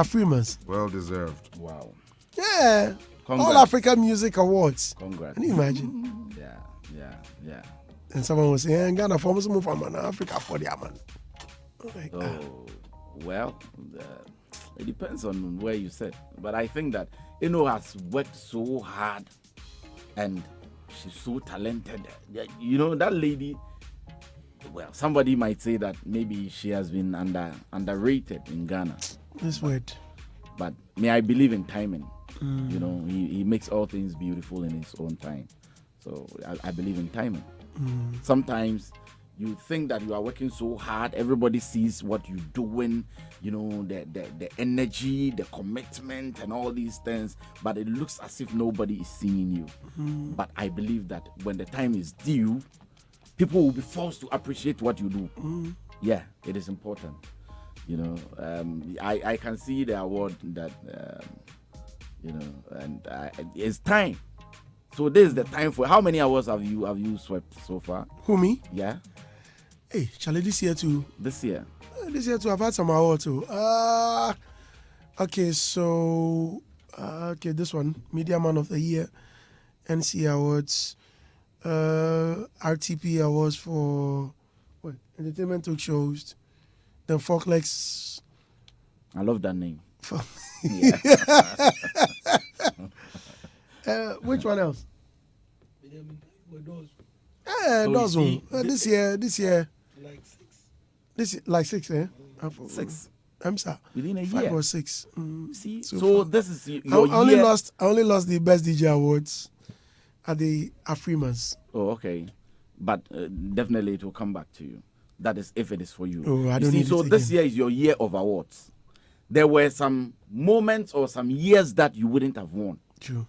Freemans. Well deserved. Wow. Yeah. Congrats. All African Music Awards. Congrats. Can you imagine? Yeah. And someone was saying, Ghana for move from Africa for the man. Well, it depends on where you sit. But I think that has worked so hard and she's so talented. That lady, well, somebody might say that maybe she has been underrated in Ghana. This word. But I believe in timing. He makes all things beautiful in his own time. So I believe in timing. Sometimes you think that you are working so hard, everybody sees what you're doing, the energy, the commitment and all these things, but it looks as if nobody is seeing you. But I believe that when the time is due, people will be forced to appreciate what you do. Yeah, it is important. I can see the award that and it's time. So this is the time for. How many awards have you swept so far? Who, me? Yeah. Hey, Charlie, this year too. This year I've had some awards too. Okay, so this one, Media Man of the Year, NC Awards, RTP Awards for entertainment talk shows, then Folklex. I love that name. Which one else? So those one. This year. Like six. This like 6, eh? 6. I'm sorry. Within a 5 year. or 6. See, so so far. this is your I only year. lost the best DJ awards at the Freemans. Oh, okay, but definitely it will come back to you. That is if it is for you. Oh, I You don't see, need so it this again. year is your year of awards. There were some moments or some years that you wouldn't have won. True.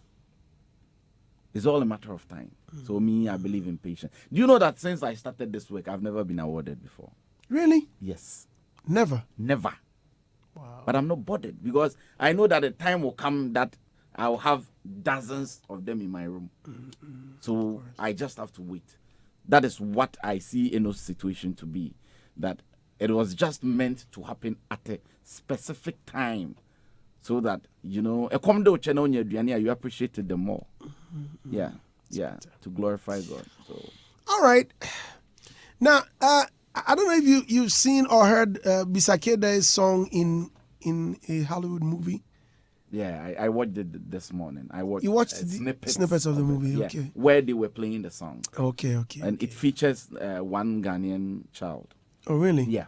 It's all a matter of time. So I believe in patience. Do you know that since I started this work, I've never been awarded before? Really? Yes. Never. Never. Wow. But I'm not bothered because I know that a time will come that I'll have dozens of them in my room. So I just have to wait. That is what I see in those situations to be. That it was just meant to happen at a specific time. So that, you appreciated them more. Yeah. To glorify God. So. All right. Now, I don't know if you've seen or heard Bisakeda's song in a Hollywood movie. Yeah, I watched it this morning. You watched snippets of the movie, yeah, okay. where they were playing the song. Okay. And it features one Ghanaian child. Oh, really? Yeah.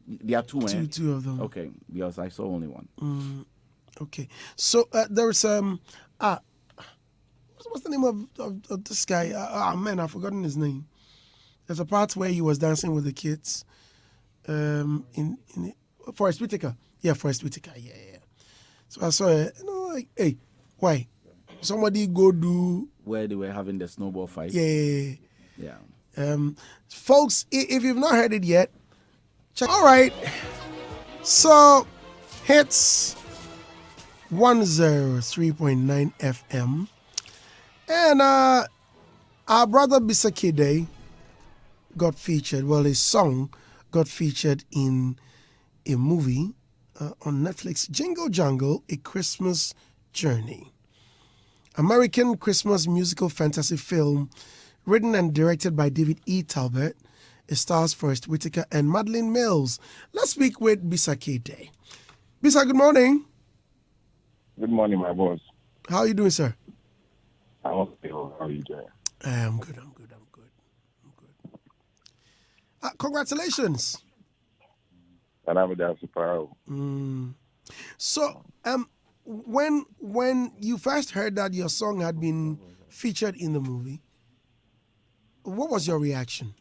There are two. Two of them. Okay, because I saw only one. Okay. So there was what's the name of this guy? Man, I've forgotten his name. There's a part where he was dancing with the kids. In Forest Whitaker. Yeah, Forest Whitaker. Yeah. So I saw it. Like, hey, why? Somebody go do Where they were having the snowball fight. Yeah. Folks, if you've not heard it yet, check. All right. So, Hitz 103.9 FM. And our brother Bisakide got featured. Well, his song got featured in a movie on Netflix, Jingle Jangle, A Christmas Journey. American Christmas musical fantasy film written and directed by David E. Talbot. It stars Forest Whitaker and Madeline Mills. Let's speak with Bisakide. Bisa, good morning. Good morning, my boss. How are you doing, sir? I'm okay. How are you doing? I'm good. Congratulations. And I'm there super. So, when you first heard that your song had been featured in the movie, what was your reaction?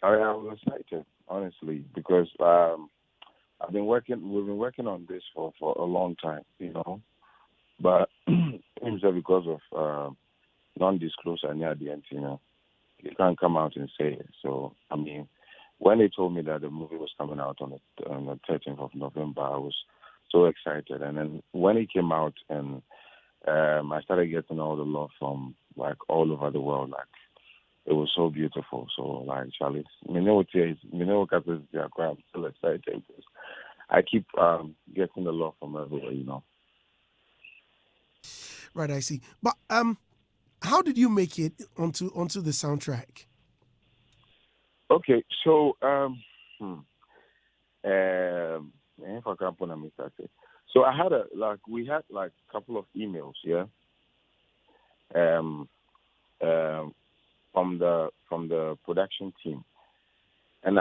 I was excited, honestly, because we've been working on this for a long time, but because of non-disclosure near the end, you can't come out and say it. So, when they told me that the movie was coming out on the 13th of November, I was so excited. And then when it came out and I started getting all the love from, all over the world, it was so beautiful. So, Charlie, I'm still excited because I keep getting the love from everywhere, you know. Right, I see. But how did you make it onto the soundtrack? Okay, so if I can put a mistake. So I had we had like a couple of emails, yeah, um, from the production team, and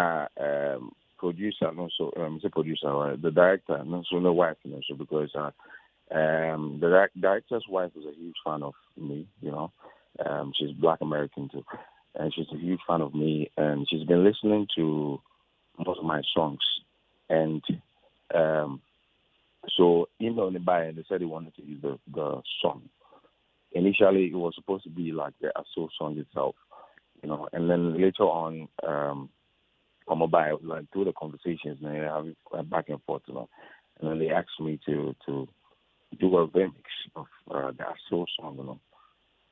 producer, and also the producer, right? The director, and also the wife, and also because the director's wife is a huge fan of me, you know. She's Black American too, and she's a huge fan of me, and she's been listening to most of my songs, and so emailed me by, and they said they wanted to use the song. Initially, it was supposed to be like the actual song itself, you know, and then later on, on mobile, like through the conversations, and they have back and forth, you know, and then they asked me to do a remix of the actual song, you know,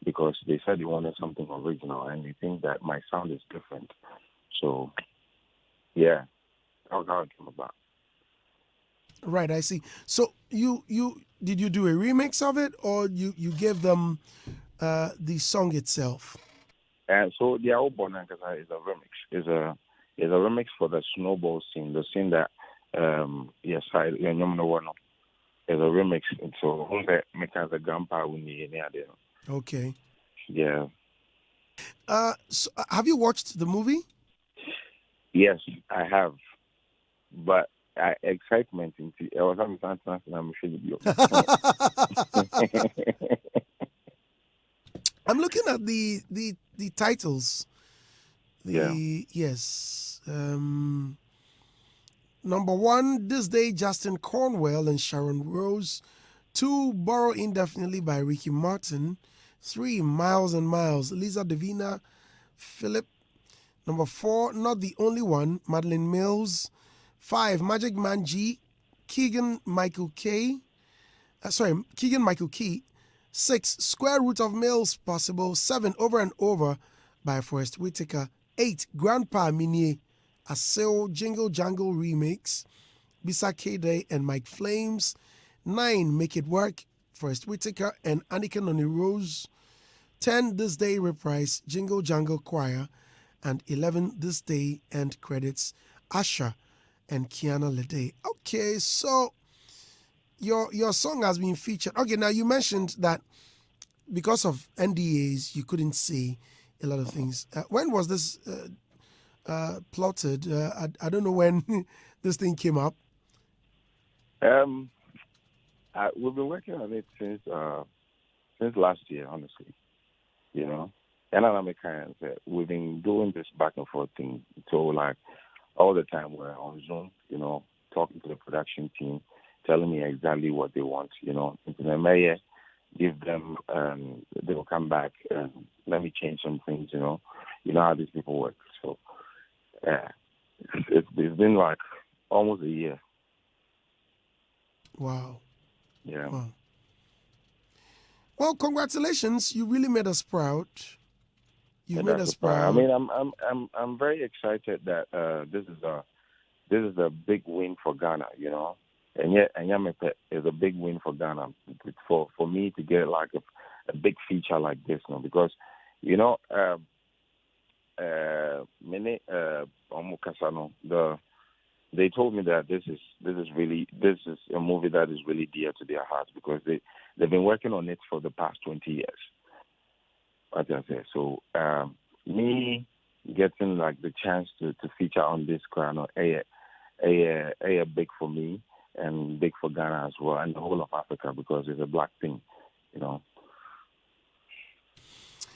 because they said they wanted something original, and they think that my sound is different. So, yeah, that's how it came about. Right, I see. So you did you do a remix of it, or you gave them the song itself? And so the Ao Bonankasa is a remix. Is a remix for the snowball scene, the scene that yes, I is a remix. And so make as a grandpa when you near there. Okay. Yeah. So have you watched the movie? Yes, I have. But excitement into I was having something I'm sure you. I'm looking at the titles. Yeah. Yes. Number one, This Day, Justin Cornwell and Sharon Rose. 2, Borrow Indefinitely by Ricky Martin. 3, Miles and Miles, Lisa Davina, Philip. Number 4, Not the Only One, Madeline Mills. 5, Magic Man G, Keegan Michael Key. 6, Square Root of Mills Possible. 7, Over and Over by Forrest Whitaker. 8, Grandpa Minier, a Soul Jingle Jangle remix. Bisa K-Day and Mike Flames. 9, Make It Work, Forrest Whitaker and Annika Noni Rose. 10, This Day reprise, Jingle Jangle Choir. And 11, This Day end credits, Asha and Kiana Lede. Okay, so your song has been featured. Okay, now you mentioned that because of NDAs, you couldn't say a lot of things. When was this plotted? I don't know when this thing came up. We've been working on it since last year, honestly. You know, and I'm a kind of we've been doing this back and forth thing. So like all the time we're on Zoom, you know, talking to the production team, telling me exactly what they want, you know. And then Mayor give them, they will come back and let me change some things, you know. You know how these people work. So it's been like almost a year. Wow. Yeah. Wow. Well, congratulations! You really made us proud. You've made us proud. I mean, I'm very excited that this is a big win for Ghana, you know, and yet Anyamepe is a big win for Ghana for me to get like a big feature like this, you know, because you know, many they told me that this is a movie that is really dear to their hearts because they've been working on it for the past 20 years. What I say. So me getting like the chance to feature on this crown, a big for me and big for Ghana as well and the whole of Africa because it's a black thing, you know.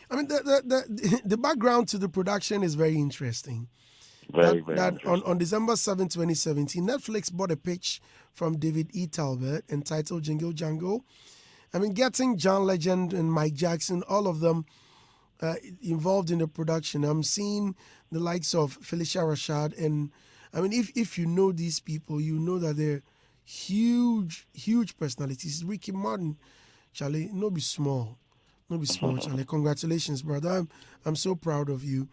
I mean, the background to the production is very interesting. Very interesting. On December 7, 2017, Netflix bought a pitch from David E. Talbot entitled Jingle Jangle. I mean, getting John Legend and Mike Jackson, all of them involved in the production. I'm seeing the likes of Felicia Rashad. And I mean, if you know these people, you know that they're huge personalities. Ricky Martin, Charlie, no be small. Charlie. Congratulations, brother. I'm so proud of you.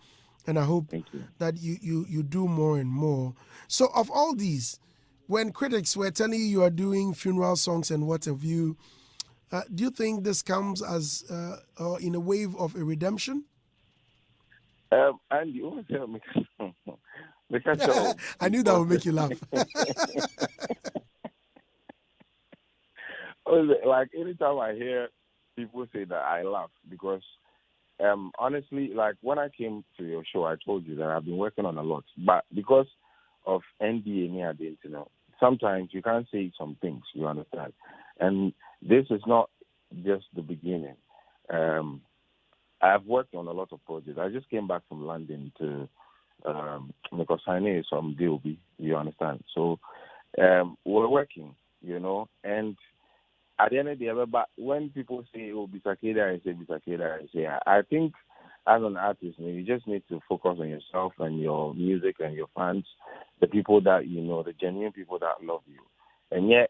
And I hope that you do more and more. So of all these, when critics were telling you are doing funeral songs and what have you, do you think this comes as in a wave of a redemption? And you always tell me, I knew that would make you laugh. Like anytime I hear people say that, I laugh because honestly, like when I came to your show, I told you that I've been working on a lot, but because of NDA near the internet, sometimes you can't say some things, you understand? And this is not just the beginning. I've worked on a lot of projects. I just came back from London to because I know some DOB, you understand? So we're working, and at the end of the day, but when people say, oh, Bisakeda, I say, I think as an artist, you just need to focus on yourself and your music and your fans, the people that you know, the genuine people that love you. And yet,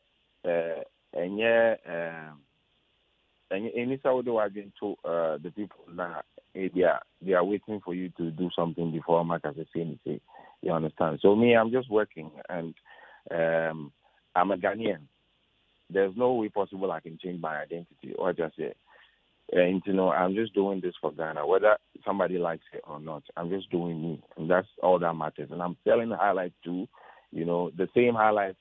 any Saudi again to the people that they are waiting for you to do something before I'm say, you understand? So me, I'm just working, and I'm a Ghanaian. There's no way possible I can change my identity or just say, I'm just doing this for Ghana, whether somebody likes it or not. I'm just doing me, and that's all that matters. And I'm selling the highlights too, the same highlights.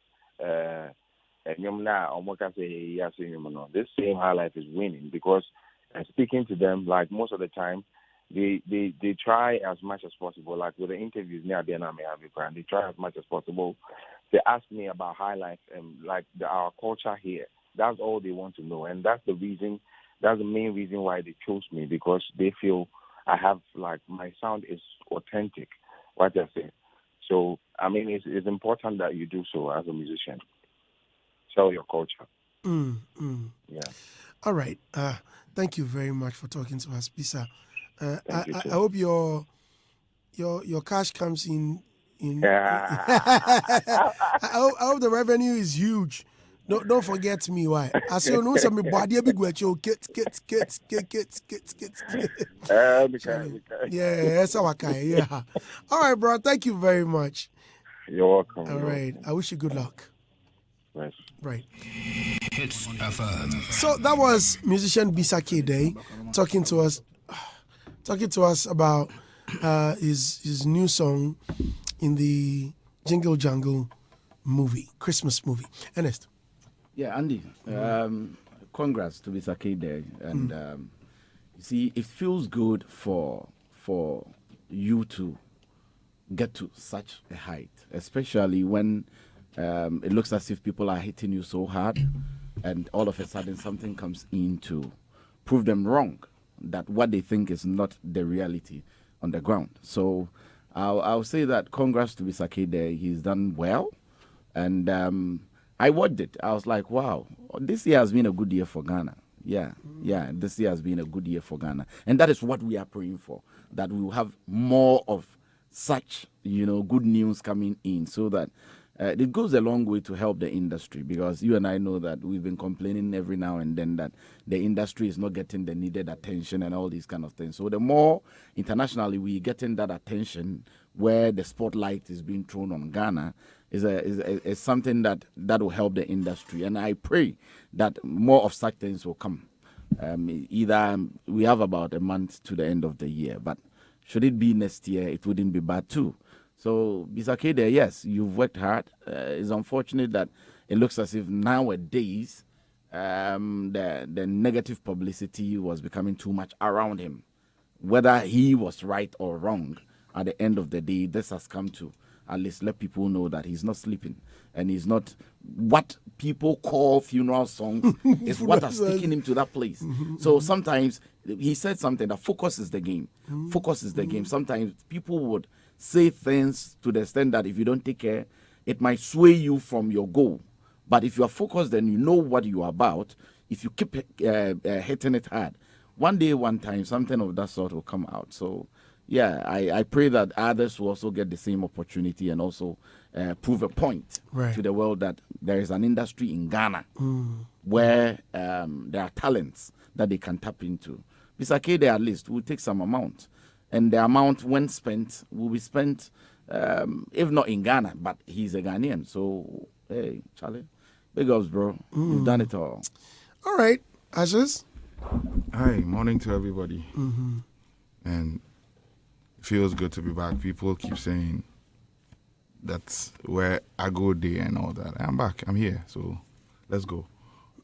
This same highlight is winning because speaking to them, like most of the time, they try as much as possible. Like with the interviews near the end, they try as much as possible. They ask me about highlights and like our culture here. That's all they want to know, and that's the reason. That's the main reason why they chose me, because they feel I have like my sound is authentic. What I say. So I mean, it's important that you do so as a musician. Sell your culture. Yeah. All right. Thank you very much for talking to us, Bisa. I hope your cash comes in. Yeah. I hope the revenue is huge. Don't forget me. Why? I say no some body big watch kits. Yeah, that's how I can. Yeah. All right, bro. Thank you very much. You're welcome. All right. I wish you good luck. Yes. Right. Hitz FM. So that was musician Bisa Kede talking to us about his new song in the Jingle Jangle movie, Christmas movie. Ernest. Yeah, Andy. Congrats to Bisa Kede, and you see, it feels good for you to get to such a height, especially when it looks as if people are hitting you so hard, and all of a sudden something comes in to prove them wrong, that what they think is not the reality on the ground. So I'll say that congrats to Bisa Kede. He's done well, and I watched it. I was like, wow, this year has been a good year for Ghana. Yeah, this year has been a good year for Ghana, and that is what we are praying for, that we will have more of such good news coming in, so that it goes a long way to help the industry, because you and I know that we've been complaining every now and then that the industry is not getting the needed attention and all these kind of things. So the more internationally we getting that attention, where the spotlight is being thrown on Ghana, is something that will help the industry. And I pray that more of such things will come. Either we have about a month to the end of the year, but should it be next year, it wouldn't be bad too. So, Bisa Kede, yes, you've worked hard. It's unfortunate that it looks as if nowadays the negative publicity was becoming too much around him. Whether he was right or wrong, at the end of the day, this has come to at least let people know that he's not sleeping, and he's not what people call funeral songs is what has taken him to that place. So sometimes he said something that focus is the game. Focus is the game. Sometimes people would say things to the extent that if you don't take care, it might sway you from your goal. But if you are focused, then you know what you are about. If you keep hitting it hard, one day, one time, something of that sort will come out. So, yeah, I pray that others will also get the same opportunity and also prove a point to the world that there is an industry in Ghana where there are talents that they can tap into. Bisa Kede at least will take some amount. And the amount, when spent, will be spent, if not in Ghana, but he's a Ghanaian. So hey, Charlie, big ups, bro. You've done it all. All right, Ashes. Hi, morning to everybody. And it feels good to be back. People keep saying that's where I go there and all that. I'm back. I'm here. So let's go.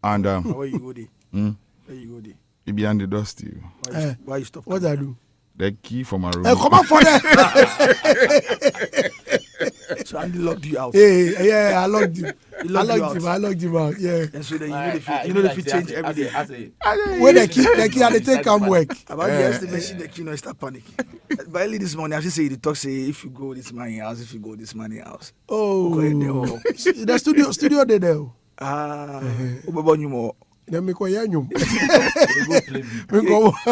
And Where you go there? Where you go there? it be on the dust you. Why you stop? What I do? The key for my room. Come on for that. So Andy locked you out. Yeah, I locked him. He locked you out. I locked him out. Yeah. And so then you know if you change every day. When the key had to take come work. About yesterday, the key start panicking. But early this morning, I should say the talk say if you go this money house, if you go this money house. Oh, Go in there. the studio they there. About you more. Then me go yanyum.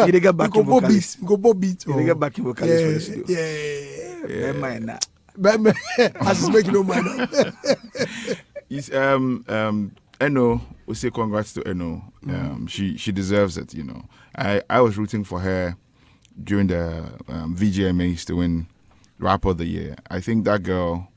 You dey get back in vocals. Go beat. You dey get back in vocals for the studio. Yeah. Man, nah. But as is making no money. It's Eno, we say congrats to Eno. She deserves it, you know. I was rooting for her during the VGMAs to win Rapper of the Year. I think that girl,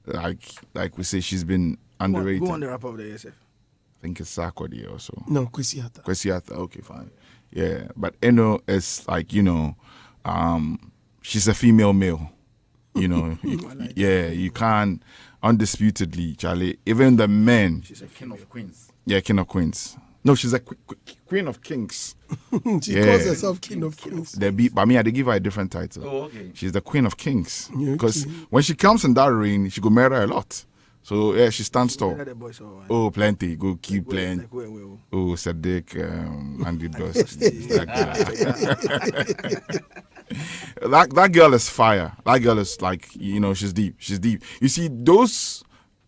like we say, she's been underrated. Go on the Rapper of the Year, Seth. I think it's Sarkodie also. No, Kwesiata. Kwesiata, okay, fine. Yeah, but Eno is like, you know, she's a female male. You know, you can't undisputedly, Charlie. Even the men. She's a king of queens. Yeah, king of queens. No, she's a queen of kings. She calls herself king of kings. But me, they give her a different title. Oh, okay. She's the queen of kings. Yeah, Because okay. when she comes in that ring, she go marry a lot. So yeah, she stands tall. Oh, plenty. Go keep playing. Oh, Sadiq, Andy Dust. That girl is fire. That girl is like, you know, she's deep. She's deep. You see, those,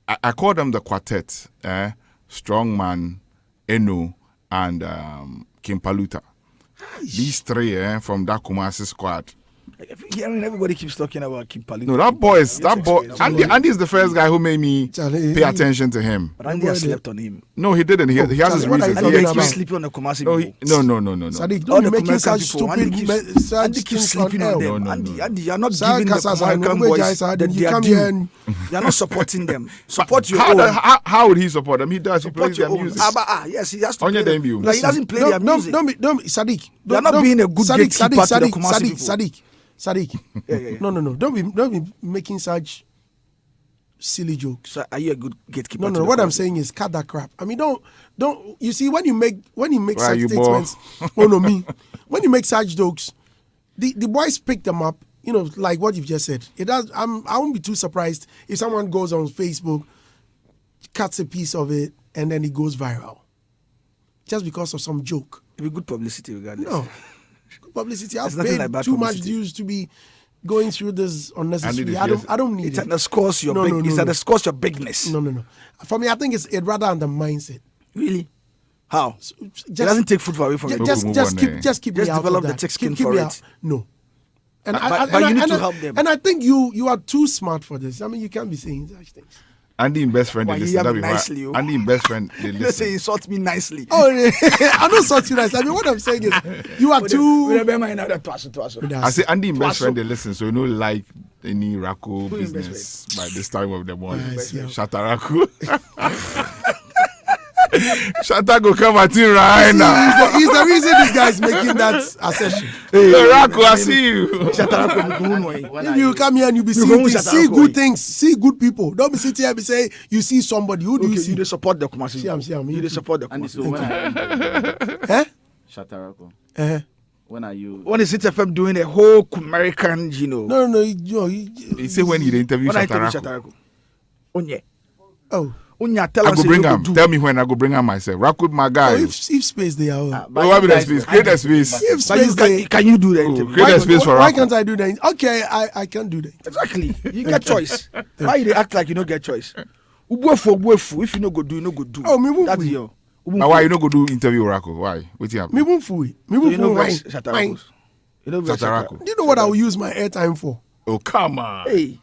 I call them the quartet. Strongman, Eno, and Kim Paluta. These three from that Kumasi squad. Everybody keeps talking about Kim Paluta. No, that boy, Andy is the first guy who made me pay attention to him. But Andy has slept on him. No, he didn't. He has his reasons. Andy keeps sleeping on the Kumasi No, people. no. Sadiq, All don't the be making American such people, stupid Andy keeps sleeping on them. No. Andy, you're not Sir, giving the Kasasa, American no, boys guys, that you they are come due. here and- You're not supporting them. Support your own. How would he support them? He does. He Support plays your their own. music. Yes, he has to On your play them. debut. Like, he doesn't play their music. Don't be, Sadiq. You're not being a good gatekeeper to the Kumasi people. Sadiq. Yeah. No. Don't be making such silly jokes. So are you a good gatekeeper? No. to the What I'm Kumasi? saying is cut that crap. I mean, don't. You see, when you make Why such you statements, oh no, me. When you make such jokes, the boys pick them up. You know, like what you've just said. It does. I won't be too surprised if someone goes on Facebook, cuts a piece of it, and then it goes viral, just because of some joke. It'll be good publicity regardless. No, good publicity. I've There's nothing paid like bad too much publicity. dues to be going through this unnecessarily. And I don't need It it. underscores your No, big. no, It no. underscores your bigness. No. For me, I think it rather undermines it. Really? How? Just, It doesn't take food away from ju- it. just, Move just on keep, there. just keep Just me out develop of the that. thick skin keep for me it. out. No. And But you need to help them. And I think you are too smart for this. I mean, you can't be saying such things. Andy and best friend, Why, they you listen. have That'd be nicely, right. oh. Andy and best friend, they Let's say listen. insult me nicely. Oh, I don't sort you nice. I mean, what I'm saying is, you are too. I say Andy and best friend, they listen. So you know, like any Rako Who is best business by this time of the morning. Yes, yeah. Shataraku. Shatta go come at you right now. He's the reason this guy is making that assertion. Hey, Rako, I see you. If you come here and you be You seeing go things, shut see up, good boy. things, see good people. Don't be sitting here and be saying you see somebody. Who do you Okay, see? you dey support the Kumasi. See, I'm. You dey support the And Kumasi. so when are Eh? Shatarako? Eh? When are you? When is Hitz FM doing a whole American, No. He say when you interview When I tell you Shataraku. Shatarako. Onye. Oh. Onye, tell I us go say bring you go him. do. Tell me when I go bring him myself. Rakud my guy. If space they are. Oh, what be the space? Create a space. If But you space they. can you do the interview? Create a space for Why Rakud. can't I do that? Okay, I can't do that. Exactly. You get choice. Why you dey act like you no get choice? Ubuefu. If you no go do, you no go do. Oh, me won't That's we? your. Now why you no go do interview Rakud? Why? Wait here. Me won't fool it. Me So won't you know fool verse it. Shatarako. You know verse Shatarako. Do you know what I will use my airtime for? Oh come on. Hey.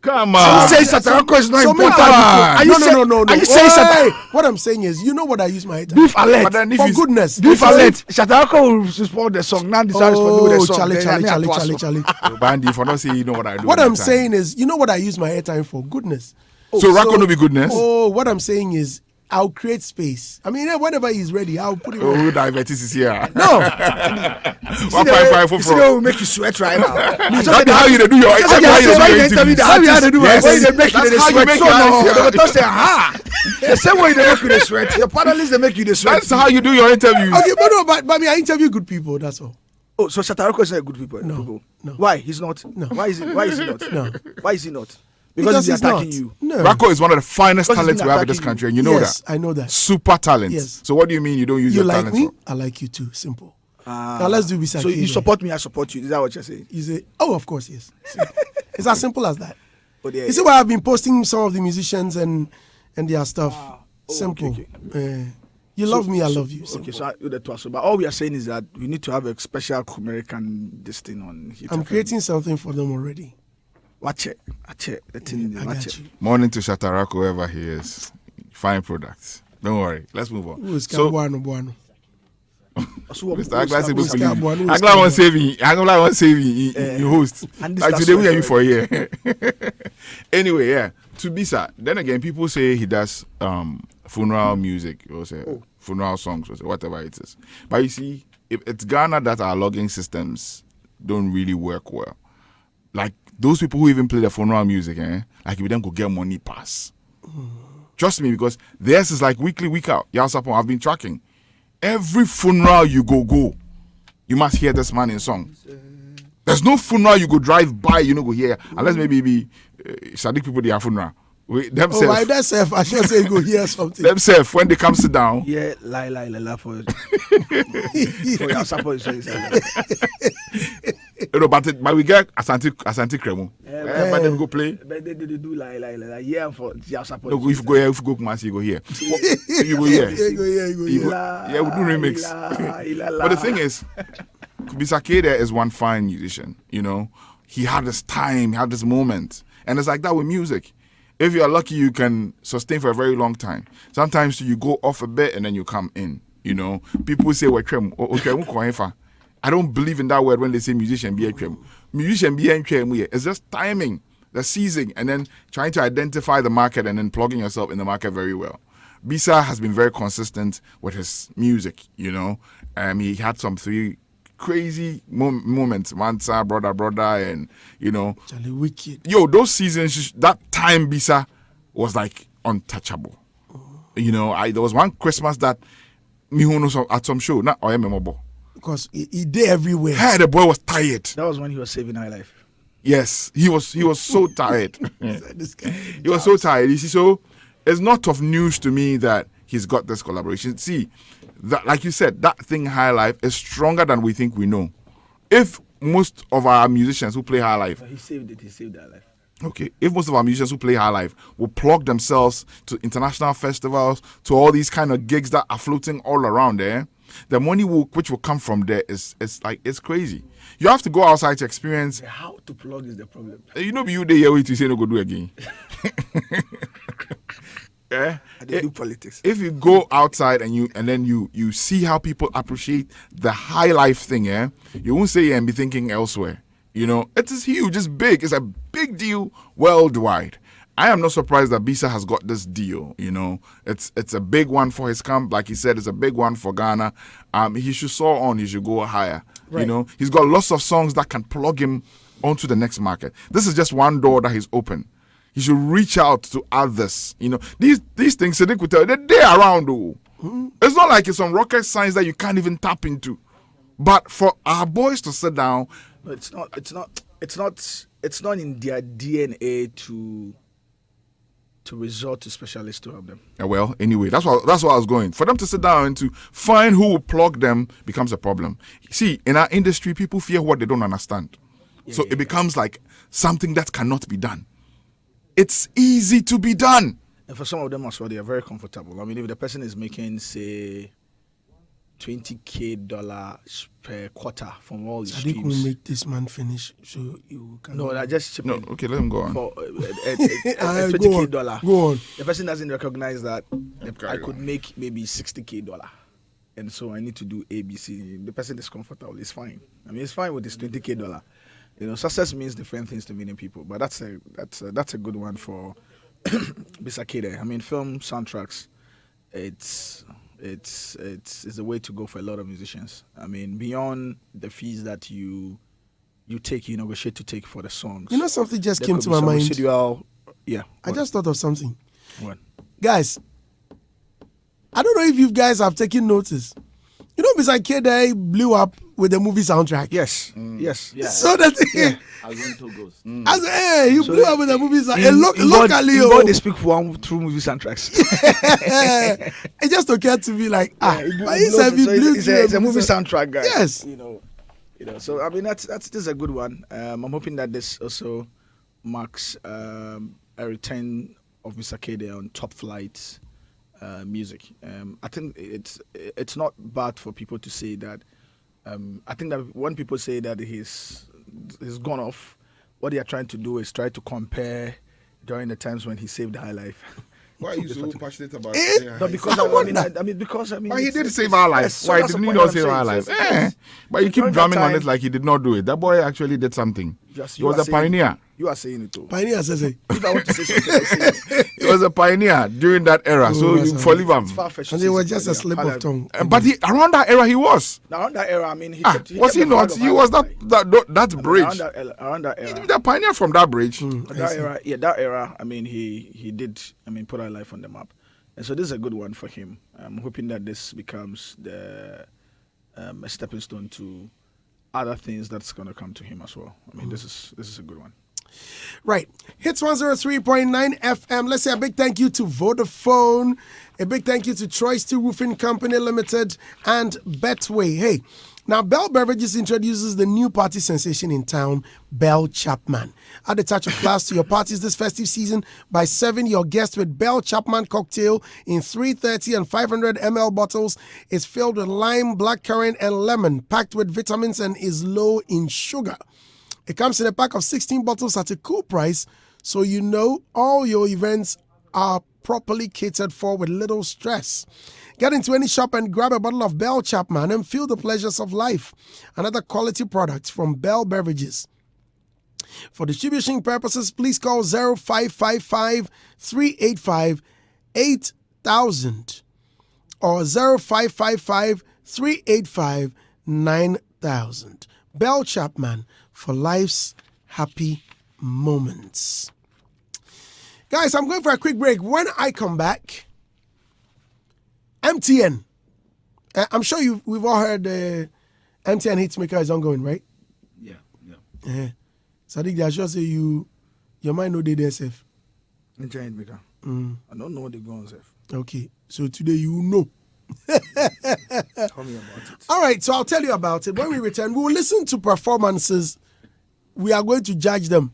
Come You on. say Shatarako is not So important. come on. Are you saying- No. Are you saying Hey, Shatarako? what I'm saying is, you know what I use my airtime Beef for? alert. But then if For you- goodness. Beef alert. Shatarako will respond the song. Now this is for do the Oh, song. Charlie. Then I to us. Oh, Bandy, for not saying you know what I do. What all I'm the time. saying is, you know what I use my airtime for? Goodness. So Rocco no be goodness. Oh, what I'm saying is, I'll create space. I mean, whenever he's ready, I'll put him on. Oh, diabetes is here. No. One five You see, they will make you sweat right now. That's how you do your That's how you interview the artist. When they make you the sweat, so no. They will just say, aha. The same way they make you the sweat. Your panelists, they make you the sweat. That's how you do your interviews. Okay, but I mean, I interview good people. That's all. Oh, so Shatarako is not a good people. No. Why? He's not. No. Why is he not? No. Why is he not? Because he's attacking not. you. No. Rocco is one of the finest Because he's talents we have in this attacking country, and you know Yes, that. I know that. Super talent. Yes. So what do you mean you don't use You your like talent me? for? I like you too. Simple. Now let's do Bisa So you Kide. support me, I support you. Is that what you're saying? You say, oh, of course, yes. It's as simple as that. But yeah, You see why I've been posting some of the musicians and their stuff. Simple. okay. You love me, I love you. Okay, Simple. so but all we are saying is that we need to have a special American this thing on Hitz I'm FM. creating something for them already. Watch it. The thing. I Watch got it. you. Morning to Shatarako, whoever he is. Fine products. Don't worry. Let's move on. Who is So, Buano? So, Mr. Agla said, Who's Kabuano? Who's Agla won't save you. Agla won't save you host. and this Like that's today, we why- are you for a year. Anyway, yeah. To Bisa, then again, people say he does funeral music, or say funeral songs, or say whatever it is. But you see, if it's Ghana that our logging systems don't really work well. Like those people who even play the funeral music, like if you then go get money pass. Trust me, because theirs is like weekly, week out. Yasapon, I've been tracking. Every funeral you go, you must hear this man in song. There's no funeral you go drive by, you know, go hear. Unless maybe be Sadiq people, they are funeral. Oh, Themselves, why that self? I should say go hear something. themselves, when they come sit down, Yeah, lie for your support. you know, but we get Asante Kremo. But then go play. But they do lie. Yeah, for your support. No, if you go here, if you go Kumasi, you go here. You go here. Yeah, go here, go You here. go- Yeah, we do remix. But the thing is, Bisa Kide is one fine musician. You know, he had this time, he had this moment, and it's like that with music. If you are lucky, you can sustain for a very long time. Sometimes you go off a bit and then you come in. You know, people say I don't believe in that word when they say musician be a musician be a it's just timing, the season, and then trying to identify the market and then plugging yourself in the market very well. Bisa has been very consistent with his music. You know, he had some 3 crazy moments, Mansa, brother, and you know, Charlie Wicked. yo, those seasons, that time Bisa was like untouchable. You know, there was one Christmas that Mihono at some show, not Oyememabo. Because he did everywhere. Hey, the boy was tired. That was when he was saving high life. Yes, he was so tired. This guy. He was so tired. You see, so it's not of news to me that he's got this collaboration. See, that like you said, that thing High Life is stronger than we think we know. If most of our musicians who play High Life, But he saved it. He saved that life. okay, if most of our musicians who play High Life will plug themselves to international festivals, to all these kind of gigs that are floating all around there, the money which will come from there is it's crazy. You have to go outside to experience. How to plug is the problem. You know, be you there wait to say no go do again. Yeah. They do politics. If you go outside and then you see how people appreciate the High Life thing, you won't say and be thinking elsewhere. You know, it is huge, it's big, it's a big deal worldwide. I am not surprised that Bisa has got this deal. You know, it's a big one for his camp. Like he said, it's a big one for Ghana. He should soar on. He should go higher. Right. You know, he's got lots of songs that can plug him onto the next market. This is just one door that he's open. He should reach out to others. You know, these things, Sadiq will tell you, they're around. Though. It's not like it's some rocket science that you can't even tap into. But for our boys to sit down, No, it's not in their DNA to resort to specialists to help them. well, anyway, that's what I was going. For them to sit down and to find who will plug them becomes a problem. See, in our industry, people fear what they don't understand. So it becomes like something that cannot be done. It's easy to be done. And for some of them as well, they are very comfortable. I mean, if the person is making, say, $20,000 per quarter from all the I think we'll streams. make this man finish so you can. No, I just chip No, in okay, let him go on. for $20,000. Go on. The person doesn't recognize that I carry could on. make maybe $60,000. And so I need to do ABC. The person is comfortable. It's fine. I mean, it's fine with this $20,000. You know, success means different things to many people, but that's a good one for Bisakide. I mean, film soundtracks. It's a way to go for a lot of musicians. I mean, beyond the fees that you take, you negotiate to take for the songs. You know, something just There came could to be my some mind. residual, I just thought of something. What? Guys, I don't know if you guys have taken notice. You know, Bisakide blew up with the movie soundtrack. Yes. Yeah. So that Azonto Ghost. you So blew up with the movie soundtrack. In Locally, God, they speak one through movie soundtracks. it just occurred to me like, but he It said he blows, blew it's a movie sound- soundtrack, guys. Yes. You know. So I mean, this is a good one. I'm hoping that this also marks a return of Mr. Kade on top flight music. I think it's not bad for people to say that. I think that when people say that he's gone off, what they are trying to do is try to compare during the times when he saved our life. Why are you so passionate about Eh? it? No, because I mean, But he it's- did it's- save our life. yes, Why that's didn't the he point not I'm save saying. our life? So it's- But you keep during that drumming on time- it like he did not do it. That boy actually did something. Yes, He you was are a saying it. pioneer. You are saying it too. Pioneer says it. If I want to say something, I say it. He was a pioneer during that era. So that's you all forgive him. It's far-fetched And to it say was something just a like slip that. of tongue. But around that era, he was. Now, around that era, I mean, he Was kept he the not? flag of He was Ireland, that bridge. around that He era. was the pioneer from that bridge. That era. I mean, he did. I mean, put our life on the map, and so this is a good one for him. I'm hoping that this becomes a stepping stone to other things that's going to come to him as well. I mean, this is a good one. Right. Hits 103.9 FM. Let's say a big thank you to Vodafone. A big thank you to Troy Steel Roofing Company Limited and Betway. Hey, now Bell Beverages introduces the new party sensation in town, Bell Chapman. Add a touch of class to your parties this festive season by serving your guests with Bell Chapman cocktail in 330 and 500 ml bottles. It's filled with lime, blackcurrant, and lemon, packed with vitamins and is low in sugar. It comes in a pack of 16 bottles at a cool price, so you know all your events are properly catered for with little stress. Get into any shop and grab a bottle of Bell Chapman and feel the pleasures of life. Another quality product from Bell Beverages. For distribution purposes, please call 0555 385 8000 or 0555 385 9000. Bell Chapman for life's happy moments. Guys, I'm going for a quick break. When I come back, MTN. I'm sure we've all heard the MTN Hitmaker is ongoing, right? Yeah. Sadiq, I sure say your mind no dey there safe. I don't know what they're going to say. Okay, so today you know. Tell me about it. All right, so I'll tell you about it. When we return, we will listen to performances. We are going to judge them.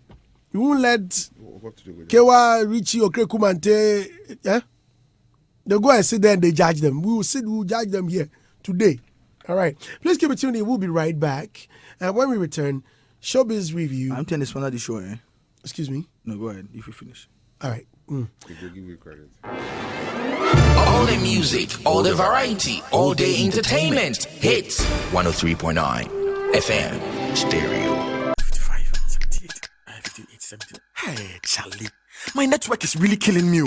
We won't let What to do with it? Kewa, Richie, or Krekumante, yeah? They go and sit there and they judge them. We will judge them here today. All right. Please keep it tuned in. We'll be right back. And when we return, Showbiz Review. I'm telling this one of the show, eh? Excuse me. No, go ahead. If you finish. All right. They give you credit. All the music, all the variety, all day entertainment. Hits 103.9 FM stereo. 55, 78, 58, 70. Hey, Charlie. My network is really killing me.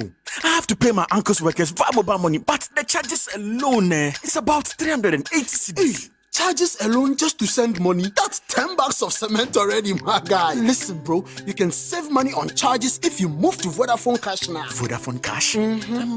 I have to pay my uncle's workers via mobile money, but the charges alone, it's about 380 cedis. Charges alone just to send money? That's $10 of cement already, my guy. Listen, bro, you can save money on charges if you move to Vodafone Cash now. Vodafone Cash?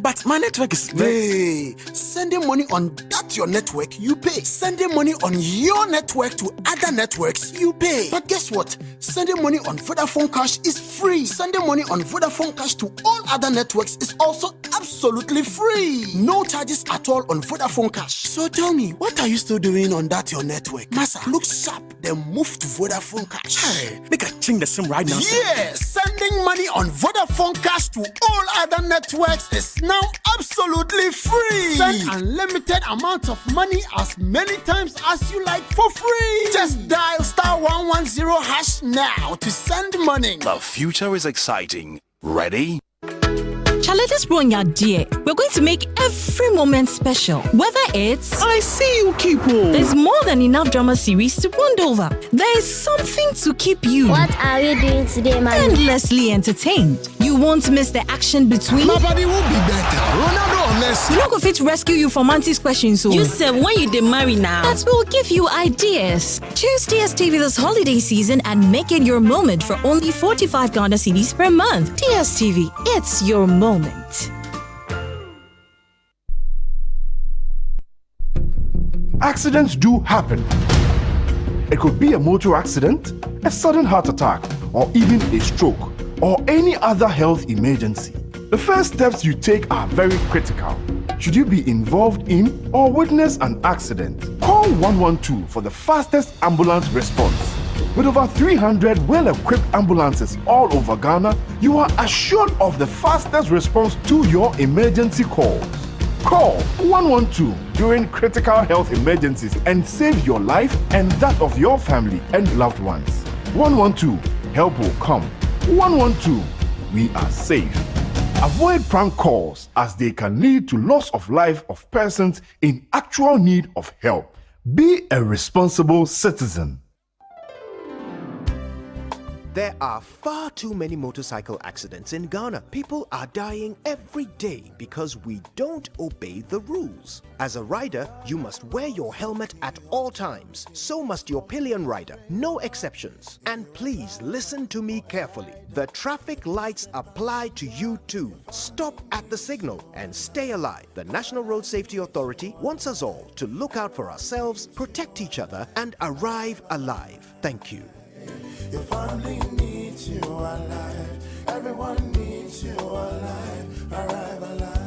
But my network is hey, sending money on that your network, you pay. Sending money on your network to other networks, you pay. But guess what? Sending money on Vodafone Cash is free. Sending money on Vodafone Cash to all other networks is also absolutely free. No charges at all on Vodafone Cash. So tell me, what are you still doing on that your network? Massa, look sharp, then move to Vodafone Cash. Hey, make a change the SIM right now. Yeah, sending money on Vodafone Cash to all other networks is now absolutely free. Send unlimited amounts of money as many times as you like for free. Just dial *110# now to send money. The future is exciting. Ready? Charlie, this bro, dear. We're going to make every moment special. Whether it's I see you, Kipo. There's more than enough drama series to bond over. There is something to keep you. What are we doing today, man? Endlessly entertained. You won't miss the action between. My body will be better. Ronaldo or Messi. You know, go fit rescue you from Auntie's questions. So you said when you marry now. That will give you ideas. Choose DSTV this holiday season and make it your moment for only 45 Ghana cedis per month. DSTV, it's your moment. Accidents do happen. It could be a motor accident, a sudden heart attack, or even a stroke, or any other health emergency. The first steps you take are very critical. Should you be involved in or witness an accident, call 112 for the fastest ambulance response. With over 300 well-equipped ambulances all over Ghana, you are assured of the fastest response to your emergency calls. Call 112 during critical health emergencies and save your life and that of your family and loved ones. 112, help will come. 112, we are safe. Avoid prank calls as they can lead to loss of life of persons in actual need of help. Be a responsible citizen. There are far too many motorcycle accidents in Ghana. People are dying every day because we don't obey the rules. As a rider, you must wear your helmet at all times. So must your pillion rider. No exceptions. And please listen to me carefully. The traffic lights apply to you too. Stop at the signal and stay alive. The National Road Safety Authority wants us all to look out for ourselves, protect each other, and arrive alive. Thank you. Your family needs you alive. Everyone needs you alive. Arrive alive.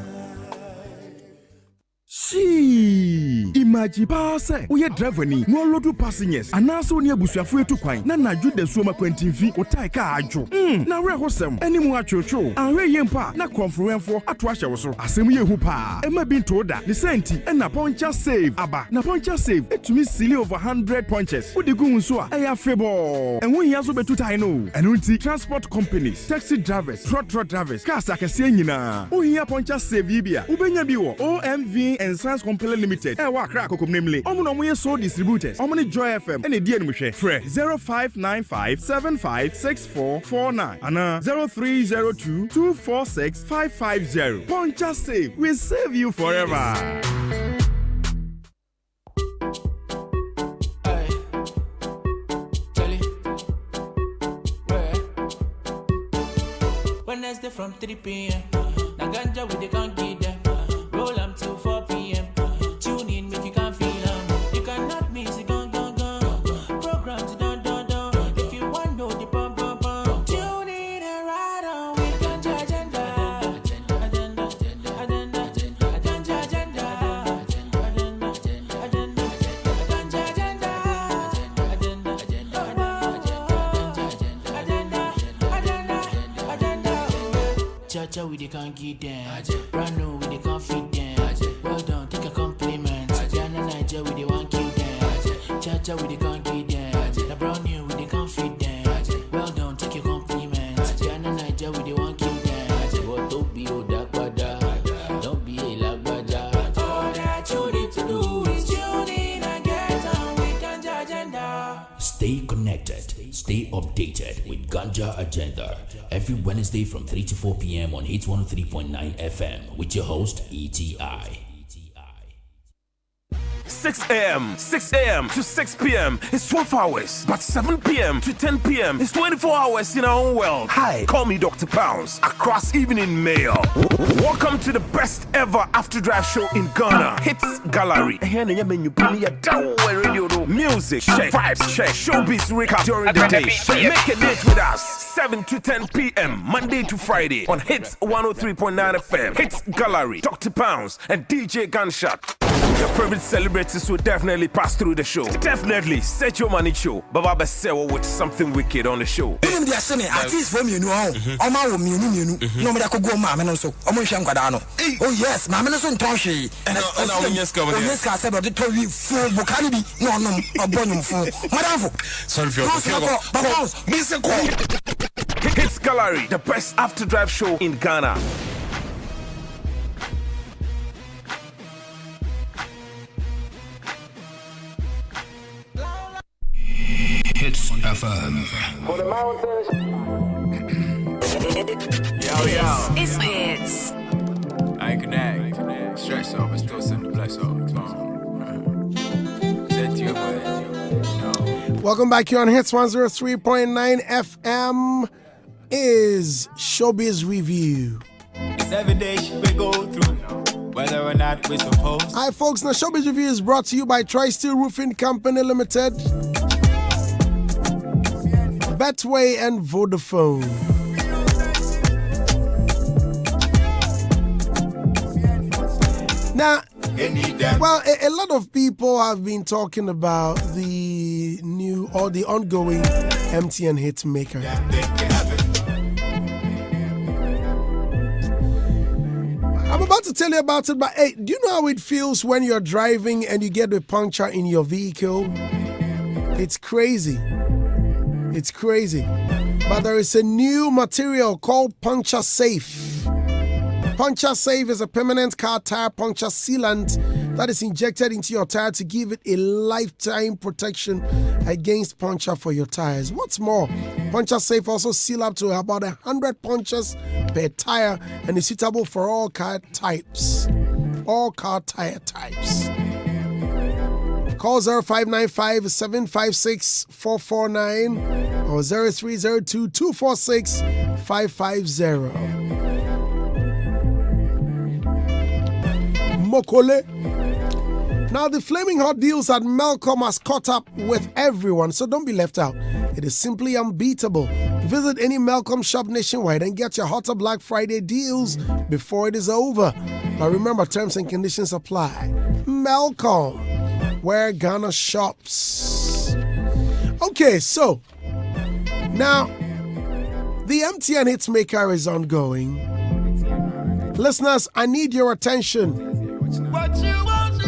See, imagine pass. We are driver ni no load passengers. Anaso ni abusuafo etu kwan. Na naju de so makwantimfi otai ka ajo. Na we hosem. Eni mu achocho. Anwe yempa na konfluenfo ato ahye wo so. Asem ye hu pa. Ema bi ntoda. The senti na poncha save aba. Na poncha save etumi sili over 100 punches. Odigu nso a eya febo. Enwo hia so betu tai no. Eno nti transport companies, taxi drivers, truck drivers, cars akese nyina. Ohia poncha save yi bia. Ubenya bi wo OMV and Sans Company Limited. Wa crack kokom namely. Omo no so distributors. Omo Joy FM. Ene die no hwe. Frɛ 0595756449 ana 0302246550. Poncha save. We save you forever. Wednesday from 3 p.m. Na ganja with the can't get them. Roll them till 4 p.m. Tune in, make you can feel them. You can knock music, gong. Programs, dun. If you want know the bum. Tune in and ride on with Ganja Agenda. Cha we they can't get them. Brand new we they can't fit them. Well done, take a compliment. Jana Niger we they want kill them. Cha we they can't get them. The brand new we they can't fit them. Well done, take a compliment. Jana Niger we they want kill them. What don't be old bada. Don't be a lagbada. All that you need to do is tune in and get on with Ganja Agenda. Stay connected, stay updated with Ganja Agenda every Wednesday from 3 to 4 p.m. on Hitz 103.9 FM with your host, ETI. 6 a.m. to 6 p.m. is 12 hours, but 7 p.m. to 10 p.m. is 24 hours in our own world. Hi, call me Dr. Pounds, across evening mail. Welcome to the best ever after drive show in Ghana, Hitz Gallery. Music check, vibes check, showbiz recap during the day. Make a date with us, 7 to 10 p.m. Monday to Friday on Hitz 103.9 FM. Hitz Gallery, Dr. Pounds, and DJ Gunshot. Your favorite celebrities will definitely pass through the show. Definitely set your money show. Baba Besewo with something wicked on the show. At least for me, no. Oh yes, my minister Toshi. And I yes, come on. Yes, I said, but the Tory full vocality. No, a bonum full. Madame, sorry for Hitz Gallery, the best after drive show in Ghana. Hitz FM. For the mountains. Yo. It's Hitz. I ain't connect. Stress up, but still send the bless up. Said to you, but Welcome back here on Hits 103.9 FM is Showbiz Review. it's every day we go through, whether or not we're supposed. Hi folks, now Showbiz Review is brought to you by Tri-Steel Roofing Company Limited, Betway and Vodafone. Now, well, a lot of people have been talking about the new or the ongoing MTN hit maker. I'm about to tell you about it, but hey, do you know how it feels when you're driving and you get a puncture in your vehicle? It's crazy. It's crazy. But there is a new material called Puncture Safe. Puncture Safe is a permanent car tire puncture sealant that is injected into your tire to give it a lifetime protection against puncture for your tires. What's more, Puncture Safe also seal up to about 100 punctures per tire and is suitable for all car types. All car tire types. Call 0595 756 449 or 0302 246 550. Mokole. Now, the flaming hot deals at Melcom has caught up with everyone, so don't be left out. It is simply unbeatable. Visit any Melcom shop nationwide and get your hotter Black Friday deals before it is over. But remember, terms and conditions apply. Melcom, where Ghana shops. Okay, so now the MTN Hits Maker is ongoing. Listeners, I need your attention. What you want to do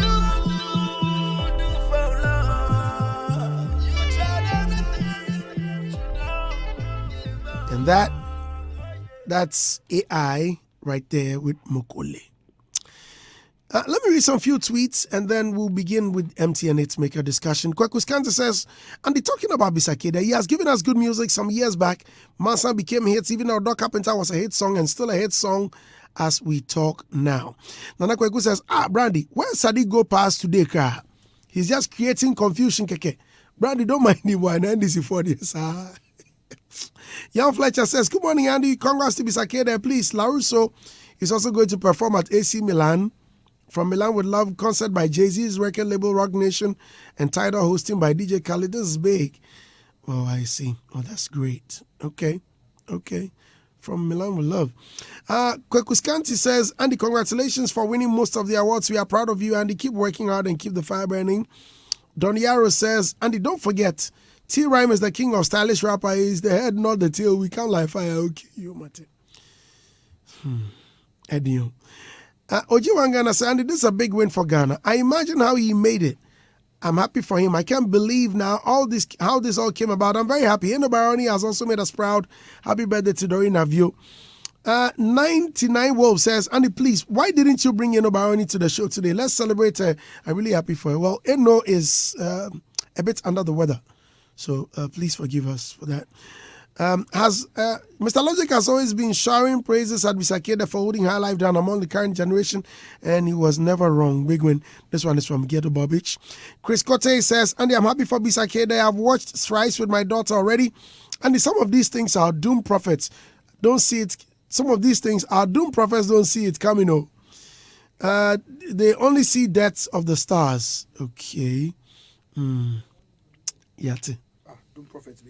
for love? You tried everything. And that's AI right there with Mokole. Let me read some few tweets and then we'll begin with MTN Hits Maker discussion. Kwekus Kanta says, and they're talking about Bisakeda. He has given us good music some years back. Mansa became hits. Even our Dog Carpenter was a hit song and still a hit song as we talk now. Nana Kweku says, Brandy, where Sadiq go past today, Kra? He's just creating confusion, Keke. Brandy, don't mind him, why not this for this? Young Fletcher says, good morning, Andy. Congrats to Bisakeda, please. LaRusso is also going to perform at AC Milan. From Milan with Love concert by Jay-Z's record label Rock Nation and Tidal hosting by DJ Khaled. This is big. Oh, I see. Oh, that's great. Okay. From Milan with Love. Kwekuskanti says, Andy, congratulations for winning most of the awards. We are proud of you, Andy. Keep working hard and keep the fire burning. Don Yaro says, Andy, don't forget, T-Rhyme is the king of stylish rapper. He's the head, not the tail. We can't lie fire. Okay, you, Martin. Eddie. Oji Wangana said, Andy, this is a big win for Ghana. I imagine how he made it. I'm happy for him. I can't believe now how this all came about. I'm very happy. Eno Baroni has also made us proud. Happy birthday to Doreen Avio. 99 Wolf says, Andy, please, why didn't you bring Eno Baroni to the show today? Let's celebrate her. I'm really happy for her. Well, Eno is a bit under the weather. So please forgive us for that. Mr. Logic has always been showering praises at Bisakeda for holding her life down among the current generation, and he was never wrong. Big win. This one is from Ghetto Bobich. Chris Cote says, Andy, I'm happy for Bisakeda. I've watched Thrice with my daughter already, and some of these things are doomed prophets. Don't see it. Some of these things are doomed prophets. Don't see it coming. They only see deaths of the stars. Okay. Yate. Doomed prophets.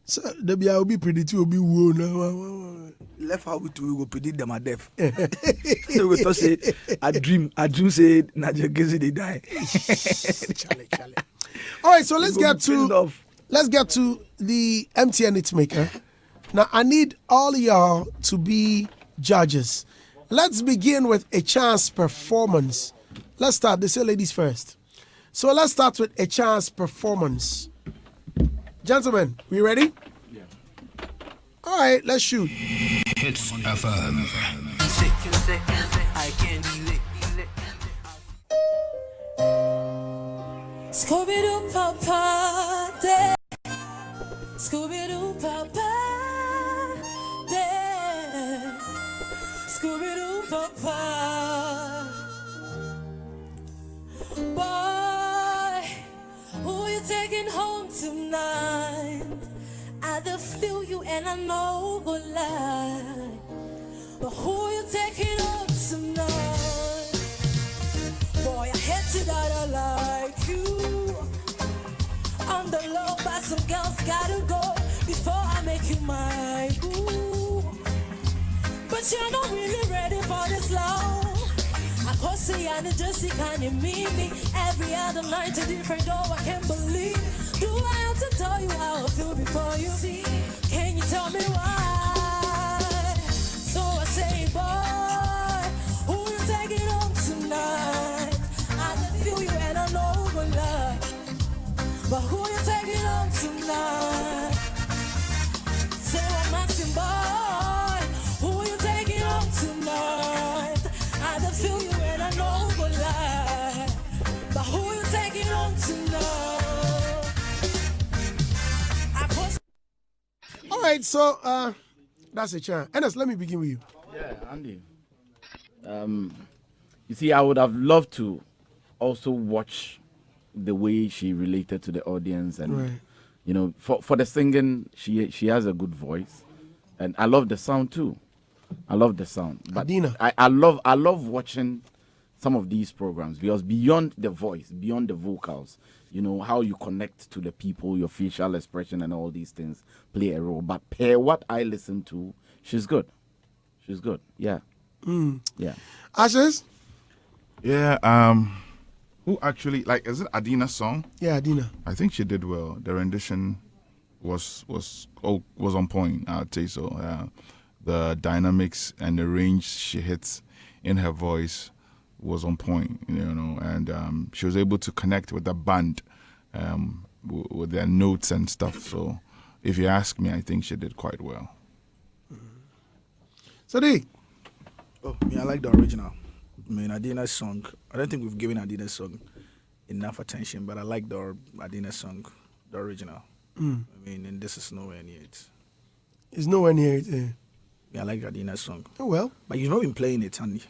So the be will be predict will be won. Left how we go predict them are deaf. So we thought say a dream said Nadia Gezi they die. Chale. All right, so let's get to the MTN Hits Maker. Now I need all y'all to be judges. Let's begin with a chance performance. Let's start. They say ladies first. So let's start with a chance performance. Gentlemen, we ready? Yeah. All right, let's shoot. Hitz FM. Scooby-Doo Papa. Scooby-Doo Papa, yeah. Scooby-Doo Papa. Boy, who you taking home tonight? I do feel you and I know go lie. But who you taking home tonight? Boy, I hate to that I like you. On the low, but some girls gotta go before I make you my boo. But you're not really ready for this love. I could say I just see kind of meaning. Every other night a different door, I can't believe. Do I have to tell you how I feel before you see? Can you tell me why? So I say, boy, who you taking home tonight? I can feel you and I know we're love. But who you taking home tonight? So I'm asking, boy, who you taking home tonight? I can feel you and I know we're lie. But who you taking home tonight? All right, so that's a chance. Ernest, let me begin with you. Yeah, Andy. You see, I would have loved to also watch the way she related to the audience, and Right. you know, for the singing, she has a good voice, and I love the sound too. I love the sound. But Adina. I love watching some of these programs because beyond the voice, beyond the vocals, you know, how you connect to the people, your facial expression and all these things play a role. But per what I listen to, she's good. She's good. Yeah. Yeah. Ashes? Yeah, who actually, like, is it Adina's song? Yeah, Adina. I think she did well. The rendition was on point, I'd say so. The dynamics and the range she hits in her voice was on point, you know, and she was able to connect with the band with their notes and stuff. So if you ask me, I think she did quite well. Sadiq? Oh, I like the original. I mean, Adina's song, I don't think we've given Adina's song enough attention, but I like the Adina's song, the original. I mean, and this is nowhere near it. It's nowhere near it. Yeah, I like Adina's song. Oh, well. But you've not been playing it, Andy.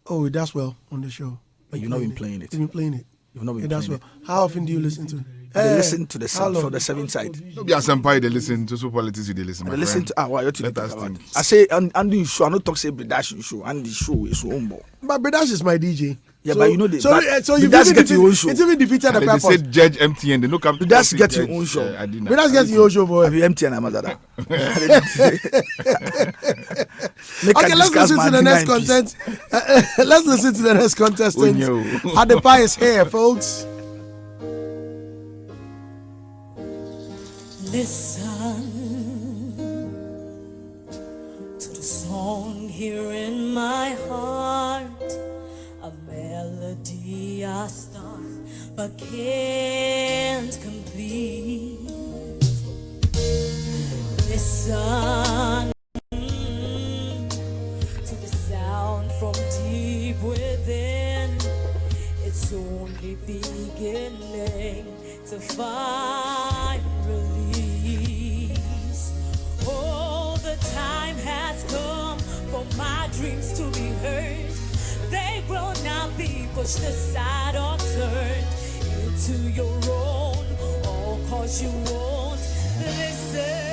Oh, it does well on the show. But you've not been playing it. You've been playing it. You've not been It does playing well. How often do you listen to it? I listen to the how sound long? from the seven side. No be a senpai, they listen to so politics, they listen. I listen to what you Let talk us about. think. I say Andy show. I not talk say Bredash show. Andy show is own ball. But Bredash is my DJ. Yeah, but you know the so you Bredash get your own show. It's even defeated the They purpose. said Judge MTN, they look up. Bredash get your own show. Bredash gets your own show, boy. Have you MTN Amazada? Okay, let's listen to the next content. Let's listen to the next contestant. Adepa is here, folks. Listen to the song here in my heart, a melody I start but can't complete. Listen to the sound from deep within. It's only beginning to find release. Oh, the time has come for my dreams to be heard. They will not be pushed aside or turned into your own, all 'cause you won't listen.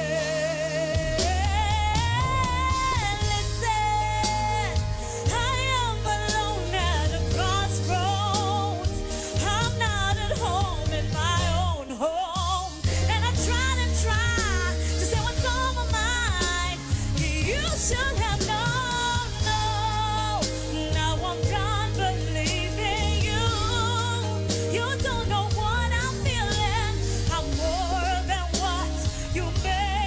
You don't know what I'm feeling. I'm more than what you made.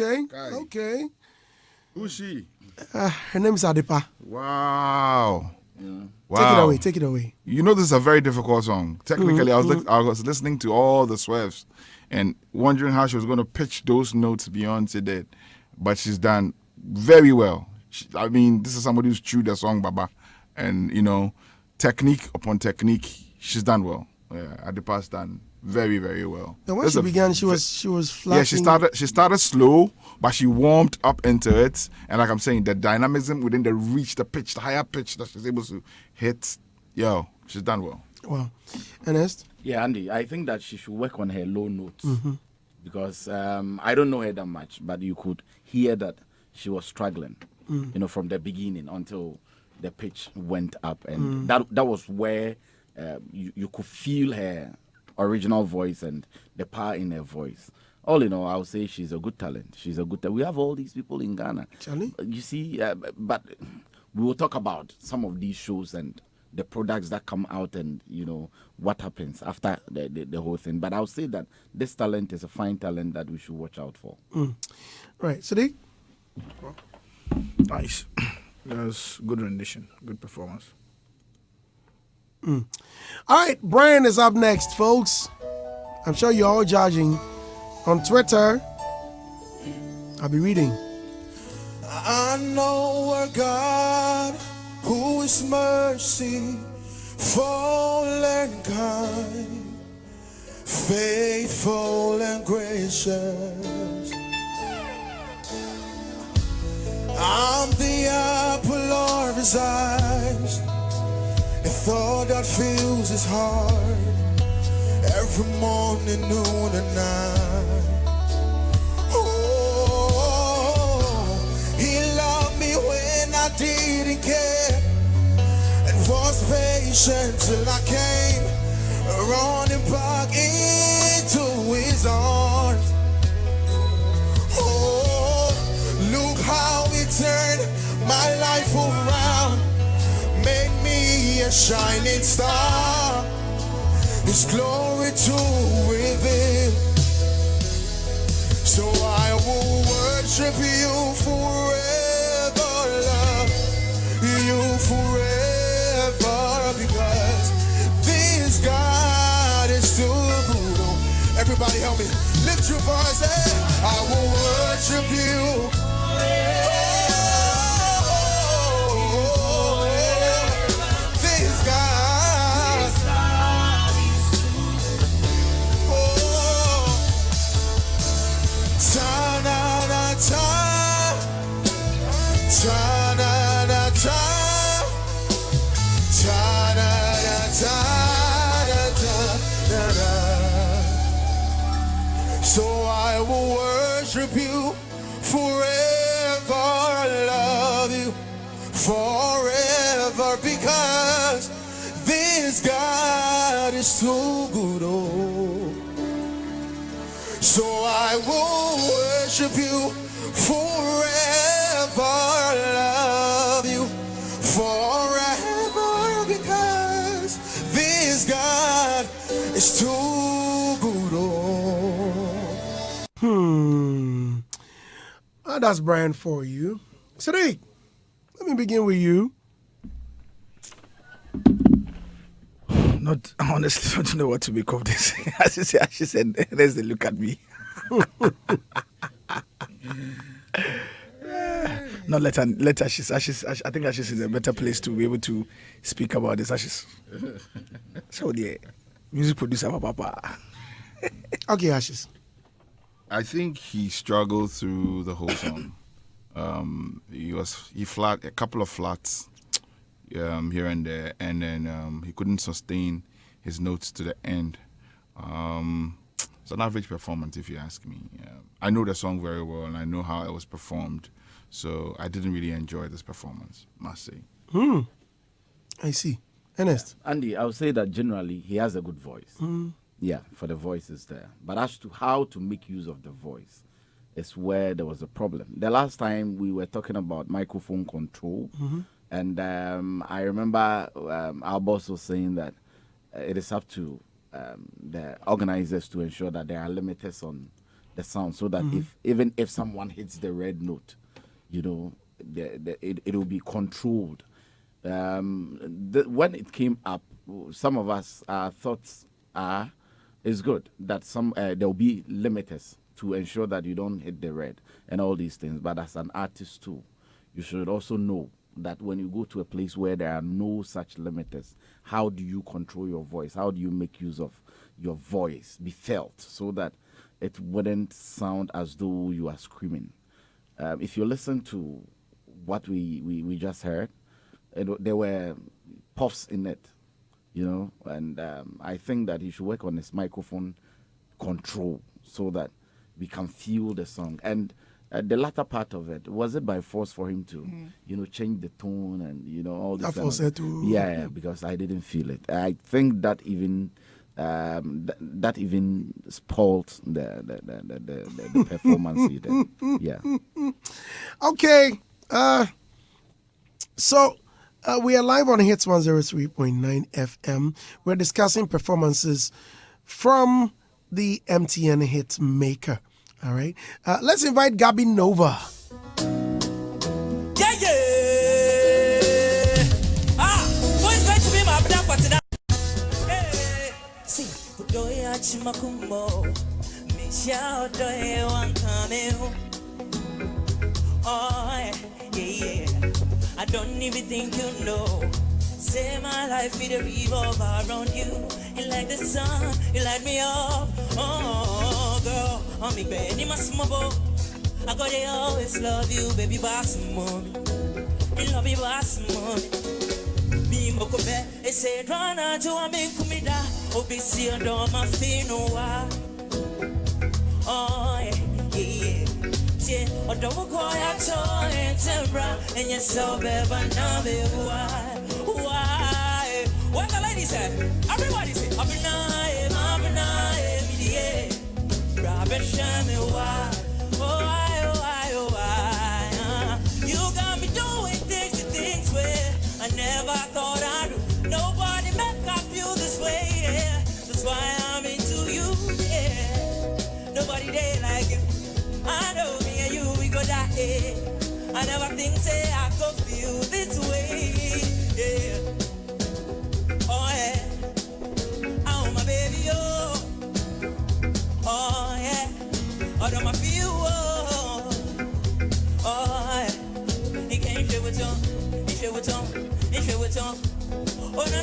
Okay. Guy. Okay. Who's she? Her name is Adepa. Wow. Yeah. Wow. Take it away. You know, this is a very difficult song. Technically, I was listening to all the swerves and wondering how she was going to pitch those notes Beyonce did. But she's done very well. This is somebody who's chewed the song, Baba. And, technique upon technique, she's done well. Yeah, Adepa's done very, very well. And when she began, she was flashing. Yeah, she started slow, but she warmed up into it. And like I'm saying, the dynamism within the reach, the pitch, the higher pitch that she's able to hit, she's done well. Wow. Ernest? Yeah, Andy, I think that she should work on her low notes. Because I don't know her that much, but you could hear that she was struggling, from the beginning until the pitch went up. And that was where you could feel her original voice and the power in her voice. All in all, I would say she's a good talent. We have all these people in Ghana. Charlie? You see, but we will talk about some of these shows and the products that come out and, what happens after the whole thing. But I would say that this talent is a fine talent that we should watch out for. Right. Sadiq? Nice. That's good rendition. Good performance. All right, Brian is up next, folks. I'm sure you're all judging on Twitter. I'll be reading. I know a God who is mercy, full and kind, faithful and gracious. I'm the apple of his eyes, a thought that fills his heart every morning, noon and night. Oh, he loved me when I didn't care and was patient till I came running back into his arms. Oh, look how he turned my life around, made me a shining star, his glory to reveal. So I will worship you forever, love you forever, because this God is too good. Everybody help me, lift your voice, I will worship you. This God, ta-na-na-ta, ta-na-na-ta, ta-na-na-ta-na-na. So I will worship you forever, love you forever, because this God is so good. Oh, so I will worship you forever, love you forever, because this God is too good. Oh. That's Brian for you. Sadiq, let me begin with you. Not honestly, I don't know what to make of this. As she said, there's the look at me. No, let Ashes. I think Ashes is a better place to be able to speak about this. Ashes. So the music producer, Papa. Okay, Ashes. I think he struggled through the whole song. He flat a couple of flats here and there, and then he couldn't sustain his notes to the end. It's an average performance, if you ask me. I know the song very well, and I know how it was performed, so I didn't really enjoy this performance, must say. I see. Ernest? Andy, I would say that generally he has a good voice. Yeah, for the voice is there. But as to how to make use of the voice is where there was a problem. The last time we were talking about microphone control, and I remember our boss was saying that it is up to the organizers to ensure that there are limiters on the sound, so that even if someone hits the red note, you know, it will be controlled. When it came up, some of us thoughts it's good that there will be limiters to ensure that you don't hit the red and all these things. But as an artist too, you should also know that when you go to a place where there are no such limiters, how do you control your voice? How do you make use of your voice be felt so that it wouldn't sound as though you are screaming? If you listen to what we just heard, there were puffs in it, you know, and I think that he should work on his microphone control so that we can feel the song. And the latter part of it, was it by force for him to, you know, change the tone and, you know, all this? Yeah, because I didn't feel it. I think that even that even spoiled the performance he did. Yeah. Okay. So we are live on Hits 103.9 FM. We're discussing performances from the MTN hit maker. All right. Let's invite Gabi Nova. Yeah, yeah. Who's going to be my brother for tonight? Hey, see, Udoya Chimakumbo, Misha Udoya Wankame. Oh, yeah. I don't even think you know. Say my life be the revolve around you. You like the sun, you light me up. Oh, girl, I'm big baby, my small. I gotta always love you, baby, boss mommy. You love me, boss mommy. Be moko be, they say, Rana, to a make me da. Obisi, I don't my feel no why. Oh, yeah. I don't call ya toy and tempera, and you're so bad, but now, why? What the lady said? Everybody say, I'm an eye, yeah. Robert Shammy, why? Why? You got me doing things where I never thought I'd do. Nobody make I feel this way, yeah. That's why I'm into you, yeah. Nobody there like you. I know me and you, we go that way. I never think say I could feel this way, yeah. Oh yeah, oh my baby, oh yeah, oh do my feel, oh yeah. He can't share with you, oh na,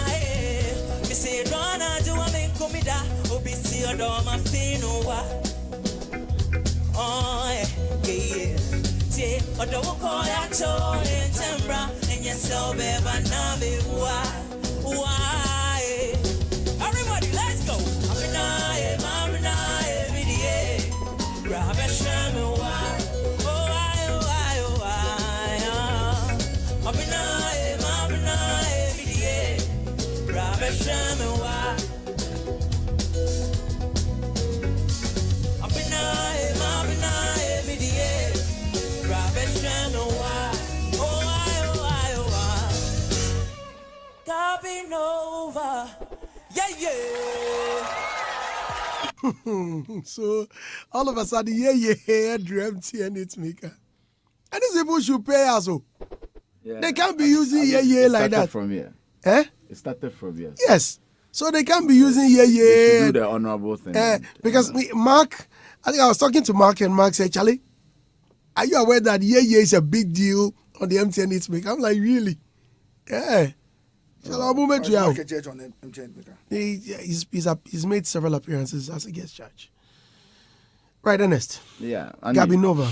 yeah. Me say Rana, do I make me da? Oh be see I do my feel no why. Oh yeah. See, I don't call that joy and tempera, and you're so bad, but now why? Everybody, let's go. I'm an eye, yeah. Grab a sham and why? Oh why? I'm an eye, yeah. Grab a sham and why? Nova. Yeah. So all of a sudden, yeah, dream and it's maker. And these people should pay us. Yeah. They can't be using like that. From here. Eh? It started from here. Yes. So they can't be using They should do the honorable thing. Because Mark, I think I was talking to Mark and Mark said, Charlie, are you aware that is a big deal on the MTN hit maker? I'm like, really? Yeah. He's made several appearances as a guest judge. Right, Ernest. Yeah. Gabi Nova.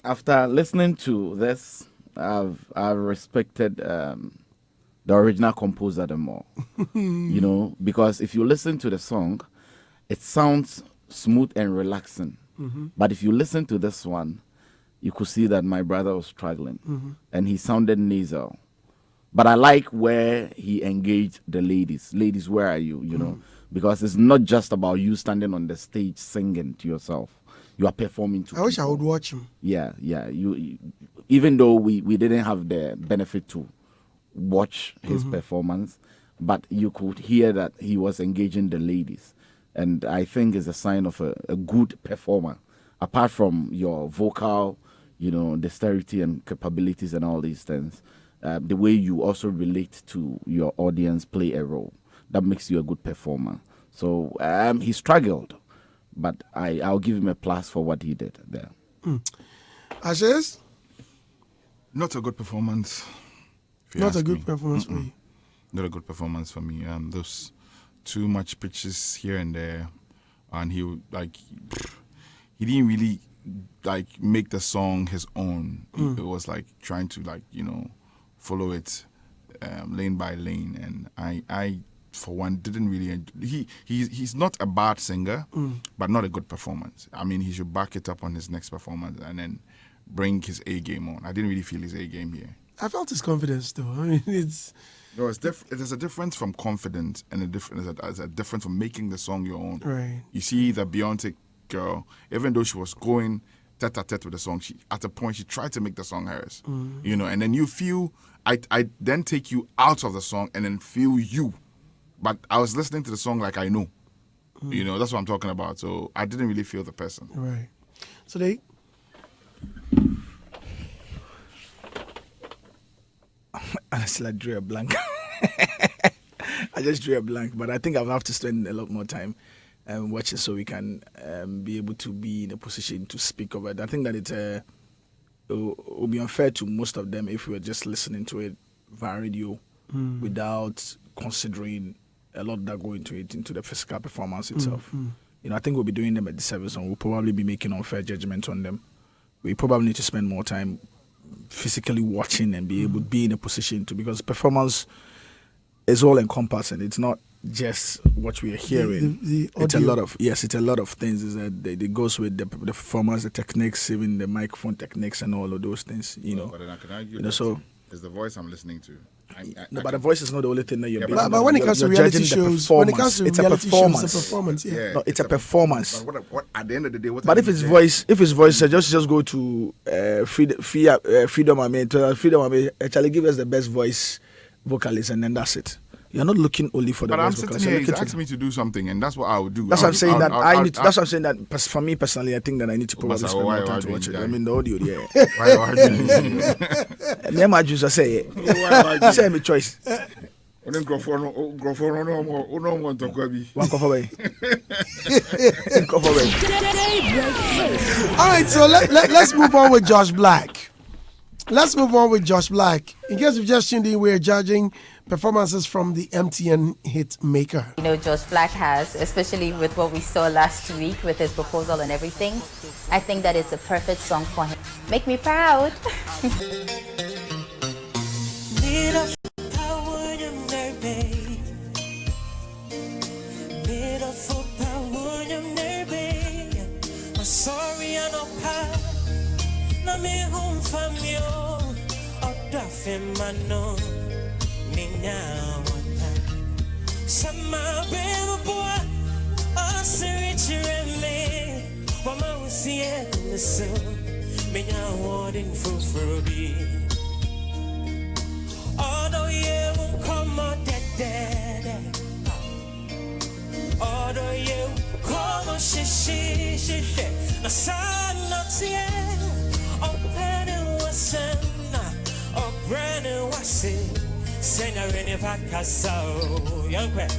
After listening to this, I've respected the original composer the more. You know, because if you listen to the song, it sounds smooth and relaxing. But if you listen to this one, you could see that my brother was struggling and he sounded nasal. But I like where he engaged the ladies. Ladies, where are you? You know, because it's not just about you standing on the stage singing to yourself. You are performing to I wish I would watch him. Yeah. You even though we didn't have the benefit to watch his performance, but you could hear that he was engaging the ladies. and I think it's a sign of a good performer. Apart from your vocal, dexterity and capabilities and all these things, the way you also relate to your audience play a role. That makes you a good performer. So he struggled, but I'll give him a plus for what he did there. Ashes? Not a good performance. Not a good performance for you. Not a good performance for me. Those too much pitches here and there, and he didn't really make the song his own. It was trying to follow it lane by lane, and I for one didn't really he's not a bad singer, but not a good performance. I mean, he should back it up on his next performance and then bring his A game on. I didn't really feel his A game here. I felt his confidence though. I mean, it's there's a difference from confidence and there's a difference from making the song your own. Right. You see the Beyonce girl, even though she was going tete-a-tete with the song, at a point she tried to make the song hers. And then you feel I then take you out of the song and then feel you. But I was listening to the song like I know. That's what I'm talking about. So I didn't really feel the person. Right. So they honestly, I drew a blank. I just drew a blank, but I think I'll have to spend a lot more time watching so we can be able to be in a position to speak of it. I think that it will be unfair to most of them if we were just listening to it via radio without considering a lot that go into it, into the physical performance itself. I think we'll be doing them a disservice and we'll probably be making unfair judgment on them. We probably need to spend more time physically watching and be able to be in a position to, because performance is all encompassing. It's not just what we are hearing. It's a lot of things. Is that it goes with the performance, the techniques, even the microphone techniques, and all of those things. But then I can argue so it's the voice I'm listening to. But the voice is not the only thing that you're. But when it comes to reality shows, it's a performance. Yeah. No, it's a performance. But what at the end of the day, but if his voice, just go to Freedom Army, actually give us the best voice vocalist, and then that's it. You're not looking only for the but voice vocalist. But I'm sitting here, he's asking me to do something, and that's what I would do. That's what I'm saying. That's what I'm saying. That for me personally, I think that I need to probably spend more time to watch it. I mean, the audio, yeah. Me and my juice, I say it. Say my choice. One coffee away. All right, so let's move on with Josh Black. In case you've just tuned in, we're judging performances from the MTN hit maker. Josh Black has, especially with what we saw last week with his proposal and everything, I think that it's a perfect song for him. Make me proud. Sama bema boa asirichireme wama usie nesu menya wording fufubi although you come dead although you come shishi na sana tie open wasana open wasi Senarene vakasao young man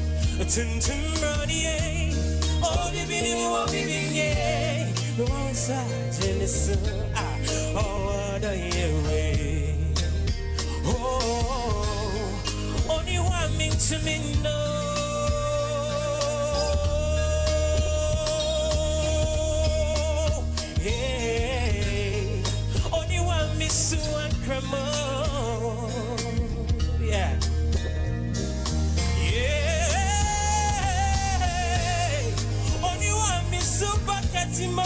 tuntum rodi oh bibi no sa jenis oh da yewe oh only one mean to me no yeah only one me so and cremo yeah. Only one me super catimo.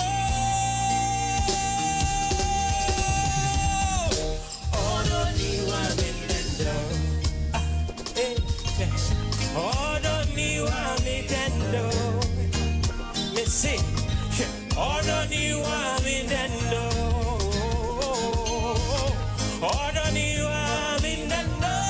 Only one me tendo. Only one me tendo. Me see. Only one me tendo. Only one me tendo.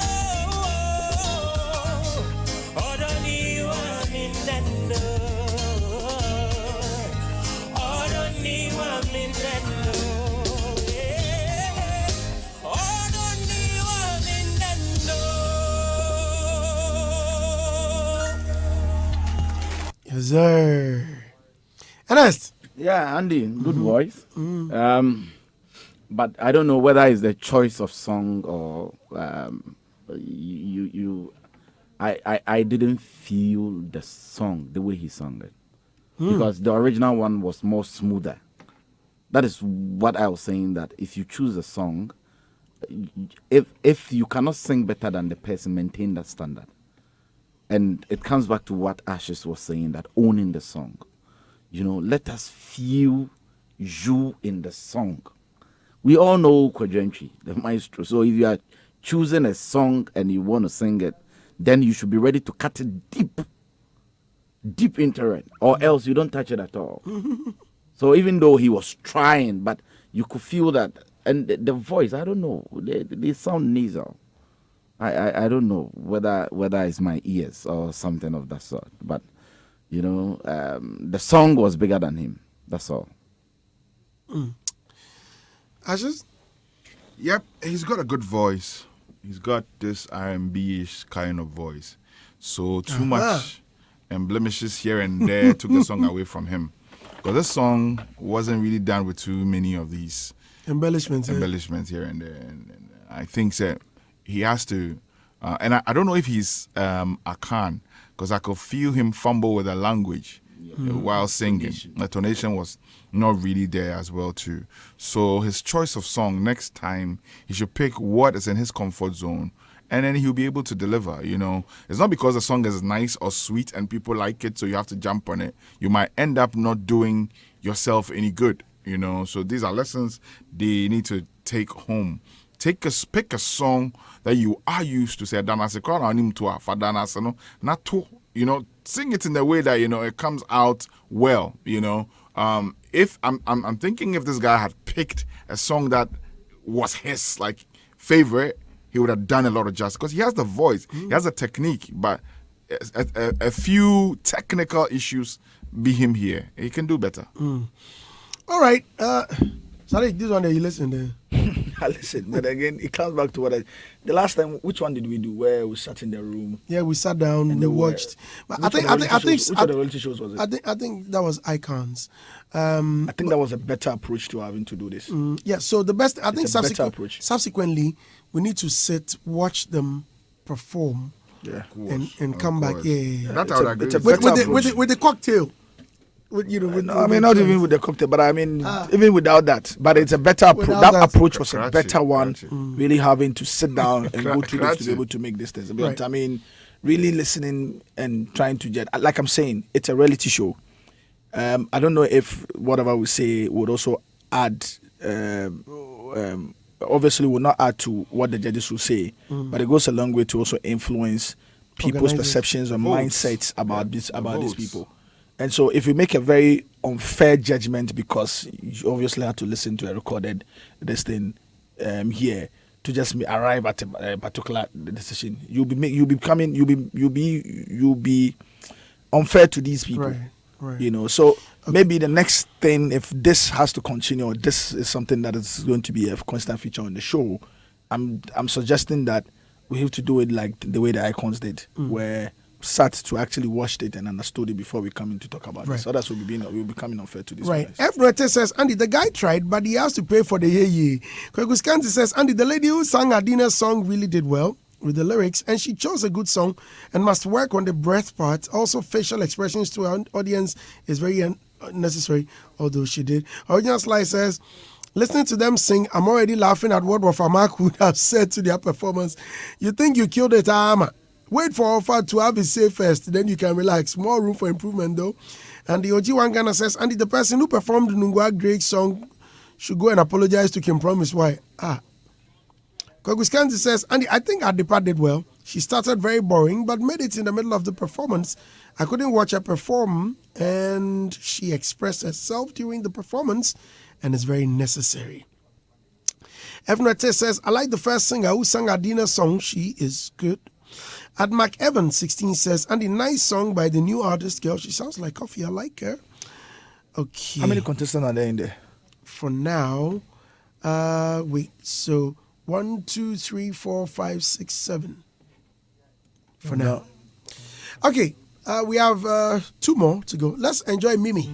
Yes, sir. Ernest. Yeah, Andy, good voice. But I don't know whether it's the choice of song or I didn't feel the song the way he sung it because the original one was more smoother. That is what I was saying, that if you choose a song, if you cannot sing better than the person, maintain that standard. And it comes back to what Ashes was saying, that owning the song. Let us feel you in the song. We all know Kwadwantwi, the maestro. So if you are choosing a song and you want to sing it, then you should be ready to cut it deep into it, or else you don't touch it at all. So even though he was trying, but you could feel that, and the voice, I don't know, they sound nasal. I don't know whether it's my ears or something of that sort, but the song was bigger than him. That's all. Ashes? Yep, he's got a good voice. He's got this R&B-ish kind of voice. So too much blemishes here and there took the song away from him. Because this song wasn't really done with too many of these embellishments here and there. And I think that he has to, and I don't know if he's Akan, because I could feel him fumble with the language while singing. The tonation was not really there as well too. So his choice of song, next time he should pick what is in his comfort zone, and then he'll be able to deliver. It's not because the song is nice or sweet and people like it, so you have to jump on it. You might end up not doing yourself any good. So these are lessons they need to take home. Pick a song that you are used to. Say not to, sing it in a way that it comes out well. If I'm thinking, if this guy had picked a song that was his favorite, he would have done a lot of justice, because he has the voice, he has the technique, but a few technical issues be him here. He can do better. All right. Sorry, this one that you listen to. I listen, but again, it comes back to the last time. Which one did we do? Where we sat in the room? Yeah, we sat down and we watched. But I think which of the reality shows was it? I think that was Icons. I think that was a better approach to having to do this. Yeah. So the best. I think subsequently, we need to watch them perform. Yeah. And come back. Yeah. That's how I agree. With the cocktail. Not even with the cocktail, but I mean, even without that. But it's a better approach. That approach was a better one. Really having to sit down and go through this to be able to make this thing. But right. I mean, really listening and trying to get, like I'm saying, it's a reality show. I don't know if whatever we say would also add. Obviously, will not add to what the judges will say, but it goes a long way to also influence people's perceptions and mindsets about these people. And so if you make a very unfair judgment because you obviously have to listen to a recorded this thing here to just arrive at a particular decision, you'll be unfair to these people. Right. So maybe the next thing, if this has to continue, or this is something that is going to be a constant feature on the show, I'm suggesting that we have to do it like the way the Icons did, where sat to actually watched it and understood it before we come in to talk about this. Others will be becoming unfair to this. Right. F. says, Andy, the guy tried, but he has to pay for the ye. Kweguskanti says, Andy, the lady who sang Adina's song really did well with the lyrics, and she chose a good song and must work on the breath part. Also, facial expressions to our audience is very necessary, although she did. Original Slice says, listening to them sing, I'm already laughing at what Wafamak would have said to their performance. You think you killed it, Ama? Wait for Alpha to have it safe first, then you can relax. More room for improvement, though. And the OG Wangana says, Andy, the person who performed Nungwa Drake's song should go and apologize to Kim Promise. Why? Koguskanzi says, Andy, I think Adepa did well. She started very boring, but made it in the middle of the performance. I couldn't watch her perform, and she expressed herself during the performance, and it's very necessary. Efnate says, I like the first singer who sang Adina's song. She is good. At Mac Evans 16 says, Andy, nice song by the new artist girl. She sounds like coffee. I like her. Okay. How many contestants are there in there? For now, wait. So 1, 2, 3, 4, 5, 6, 7. For now. Okay. We have 2 more to go. Let's enjoy Mimi.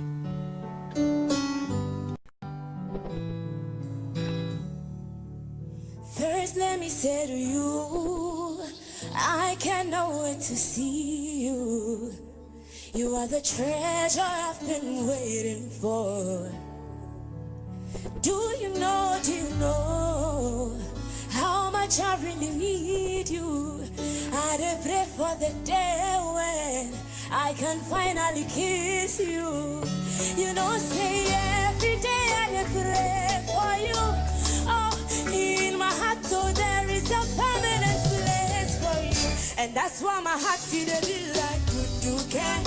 First, let me say to you, I cannot wait to see you. You are the treasure I've been waiting for. Do you know how much I really need you? I dey pray for the day when I can finally kiss you. You know, say every day I dey pray for you. Oh, in my heart, so there is a permanent place for you. And that's why my heart today be like, do care.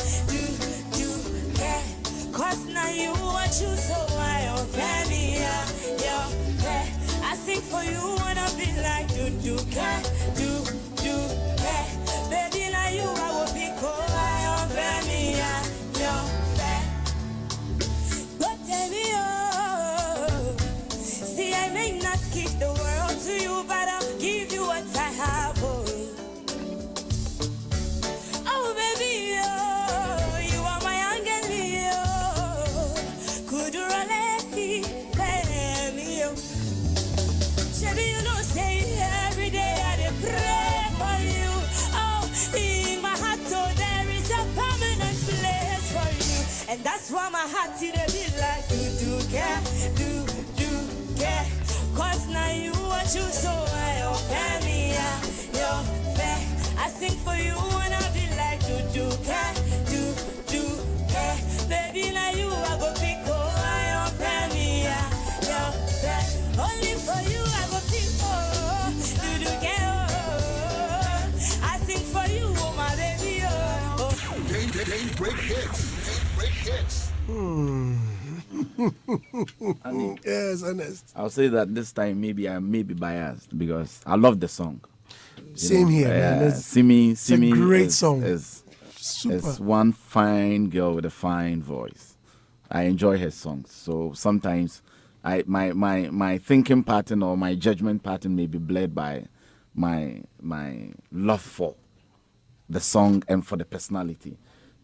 Cause now you want you, so I offer me, yeah. I sing for you and I be like, do care. Baby, now you I will be cold, I offer me, yeah. But tell me, oh, see, I may not give the world to you, but I'll give you what I have, oh. Oh, baby, oh, you are my angel, oh. Could you really pay me, oh? Baby, you know, say every day I dey pray for you. Oh, in my heart, oh, there is a permanent place for you. And that's why my heart today be like, do care. Cause now you want you, so I offer me, yeah. I sing for you and I'll be like, do care. Baby, now you I go pick, oh, I offer me, yeah. Only for you I go pick, oh, do care, oh. I sing for you, oh, my baby, oh. Daybreak hits. Yes, honest. I'll say that this time maybe I may be biased because I love the song. Same here, man. Simi a great is, song. Is Super. one fine girl with a fine voice. I enjoy her songs. So sometimes my thinking pattern or my judgment pattern may be blurred by my love for the song and for the personality.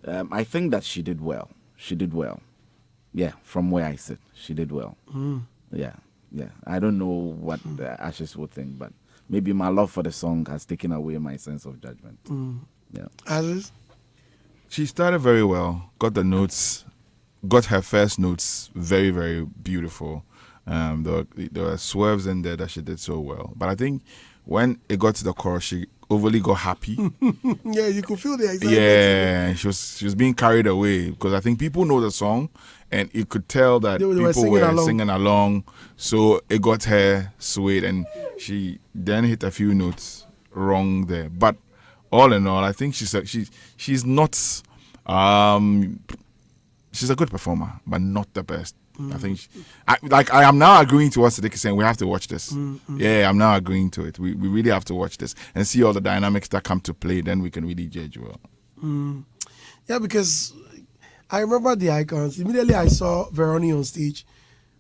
I think that she did well. Yeah, from where I sit, she did well. Yeah. I don't know what the Ashes would think, but maybe my love for the song has taken away my sense of judgment. Yeah. Ashes? She started very well, got the notes, got her first notes very, very beautiful. There were swerves in there that she did so well. But I think when it got to the chorus, she overly got happy. Yeah, you could feel the excitement. Yeah, she was being carried away because I think people know the song and you could tell that people were singing along. So it got her swayed and she then hit a few notes wrong there. But all in all, I think she's not she's a good performer, but not the best. I think I am now agreeing to what Sadiq is saying. We have to watch this. Yeah, I'm now agreeing to it. We really have to watch this and see all the dynamics that come to play. Then we can really judge well. Yeah, because I remember the icons. Immediately I saw Veroni on stage.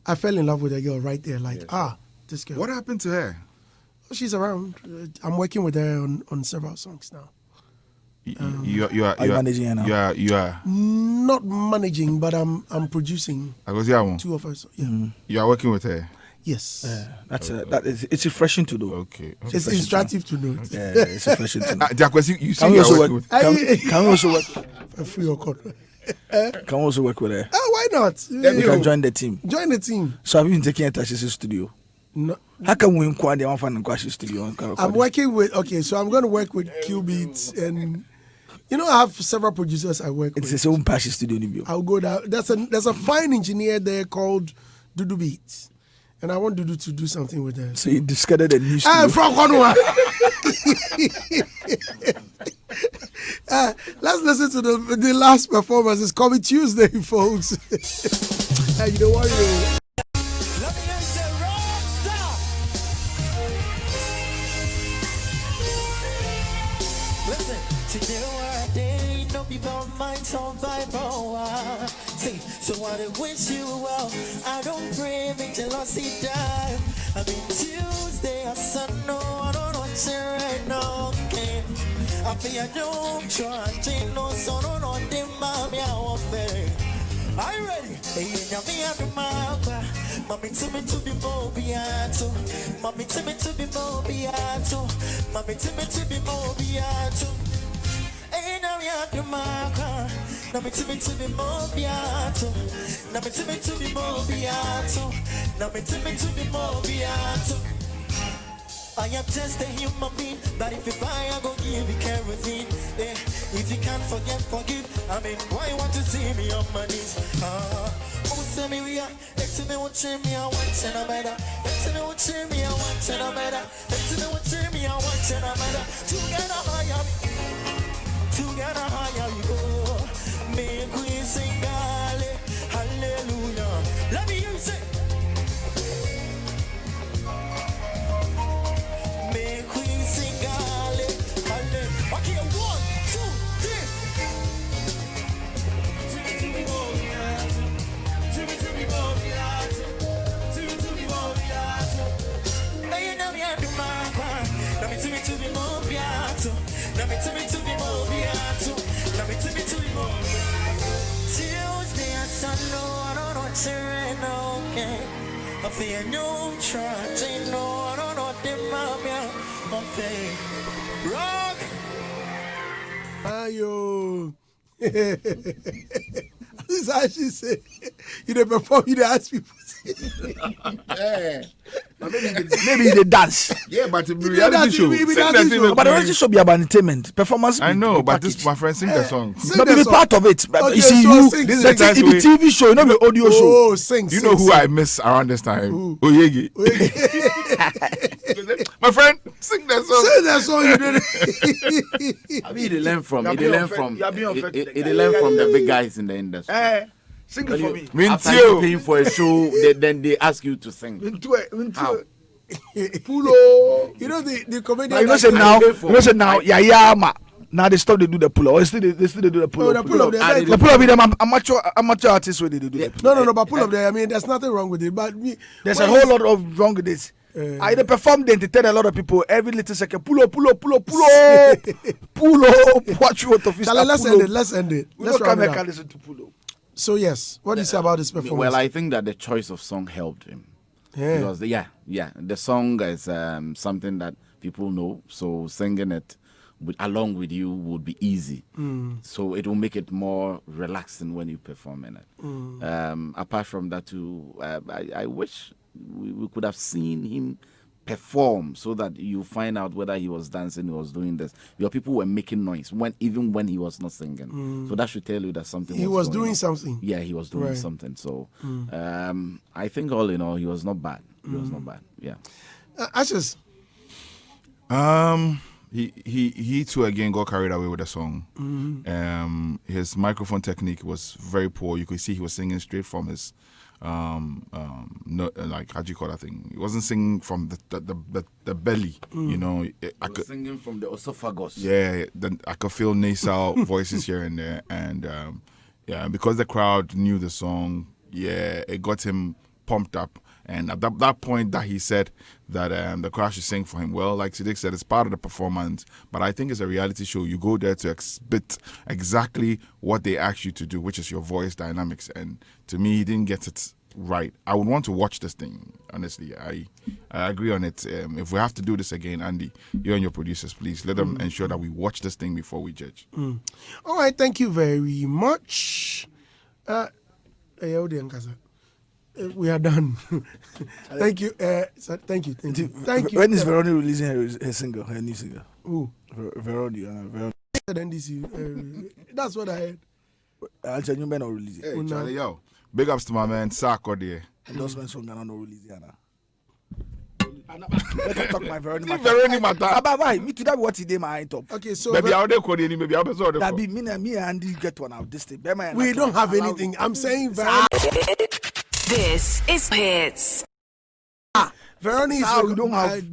I fell in love with the girl right there. Like, this girl. What happened to her? Oh, she's around. I'm working with her on several songs now. You are managing her now? You are not managing, but I'm producing. Two of us. Yeah. You are working with her. Yes. It's refreshing to know. Okay. It's instructive to know. Yeah, it's refreshing to know. Can we also work? Can we also work? Free or cut. Can we also work with her? Oh, why not? You can join the team. Join the team. So have you been taking her to Ashes studio? No. How can we inquire the one fan and studio? I'm working with. Okay, so I'm going to work with Q Beats and. You know, I have several producers I work with. It's his own passion studio. I'll go down. There's a fine engineer there called Dudu Beats. And I want Dudu to do something with them. So you discarded a new studio. Let's listen to the last performance. It's coming Tuesday, folks. You don't worry. So I wish you well. I don't pray, make jealousy die. I mean Tuesday, I said no, I don't want you right now. Okay, I feel I don't try, no, so no. Mommy to me to be more beato. Mommy to me to be more beato. Mommy to me to be more beato. Ain't now ya the marker. Now me to be more beato. Now me to be more beato. Now me to be more beato. I am just a human being, but if you buy, I go give you kerosene. Yeah. If you can't forgive. I mean, why you want to see me on my knees? Send me we are. Let's me what me I want and I better. Let's me what me I want and I better. Let's me what me I want and I better. Together higher we go. Make we sing hallelujah. Let me hear you say. Make we sing hallelujah. Okay, 1, 2, 3. Tuesday I know I don't know what's okay. I feel no trust, no, I don't know what the mama okay. Rock. Ayo. This is how she say. You don't perform, you don't ask people. Maybe they dance. Yeah, but the reality show. But the reality show be about entertainment, performance. I know, but this my friend sing the song. But be part of it. Okay, you see, so sing, this is the TV show, not the audio show. Oh, sing. You know who I miss around this time? Oyegi. My friend, sing that song. Sing that song. You did it. I mean, they learn from the big guys in the industry. Sing it for me. After you paying for a show, then they ask you to sing. Pulo. You know the comedian. You know say now, ma. Now they stop. They do the pull up. They still do the pull up. The pull up. The pull up. Them amateur artists where they do that. No. But pull up there. I mean, there's nothing wrong with it. But there's a whole lot of wrong with this. I perform, they entertain a lot of people every little second. Pull up. Watch you out of his. Let's end it. Let's come here and listen to pull up. So yes, what do you say about this performance? Well, I think that the choice of song helped him. Yeah. Because the song is something that people know, so singing it along with you would be easy. So it will make it more relaxing when you perform in it. Apart from that too, I wish we could have seen him perform so that you find out whether he was dancing, he was doing this. Your people were making noise even when he was not singing. So that should tell you that something he was doing on. something. Yeah, he was doing something. So I think all in all, he was not bad. He was not bad. Yeah. Ashes. He too again got carried away with the song. His microphone technique was very poor. You could see he was singing straight from his like how do you call that thing? He wasn't singing from the belly, you know. I was singing from the esophagus. Yeah, then I could feel nasal voices here and there, and because the crowd knew the song, it got him pumped up. And at that point that he said that the crowd should sing for him, well, like Siddiq said, it's part of the performance. But I think it's a reality show. You go there to exhibit exactly what they ask you to do, which is your voice dynamics. And to me, he didn't get it right. I would want to watch this thing, honestly. I agree on it. If we have to do this again, Andy, you and your producers, please let them ensure that we watch this thing before we judge. All right, thank you very much. We are done. Thank you. Thank you. When is Veroni releasing her single, her new single? Who? Veroni. That's what I heard. Actually, you may not release it. Hey, Charlie, yo. Big ups to my man, Sako there. Endorsements from Ghana, no release it. Let me talk my Veroni matter. Bye. Me to that what he did my top. Okay, so maybe I'll do code maybe I'll be sorry. That be me and Andy get one out this thing. We don't have anything. I'm saying Veroni. This is Hitz. Veroni is we don't have.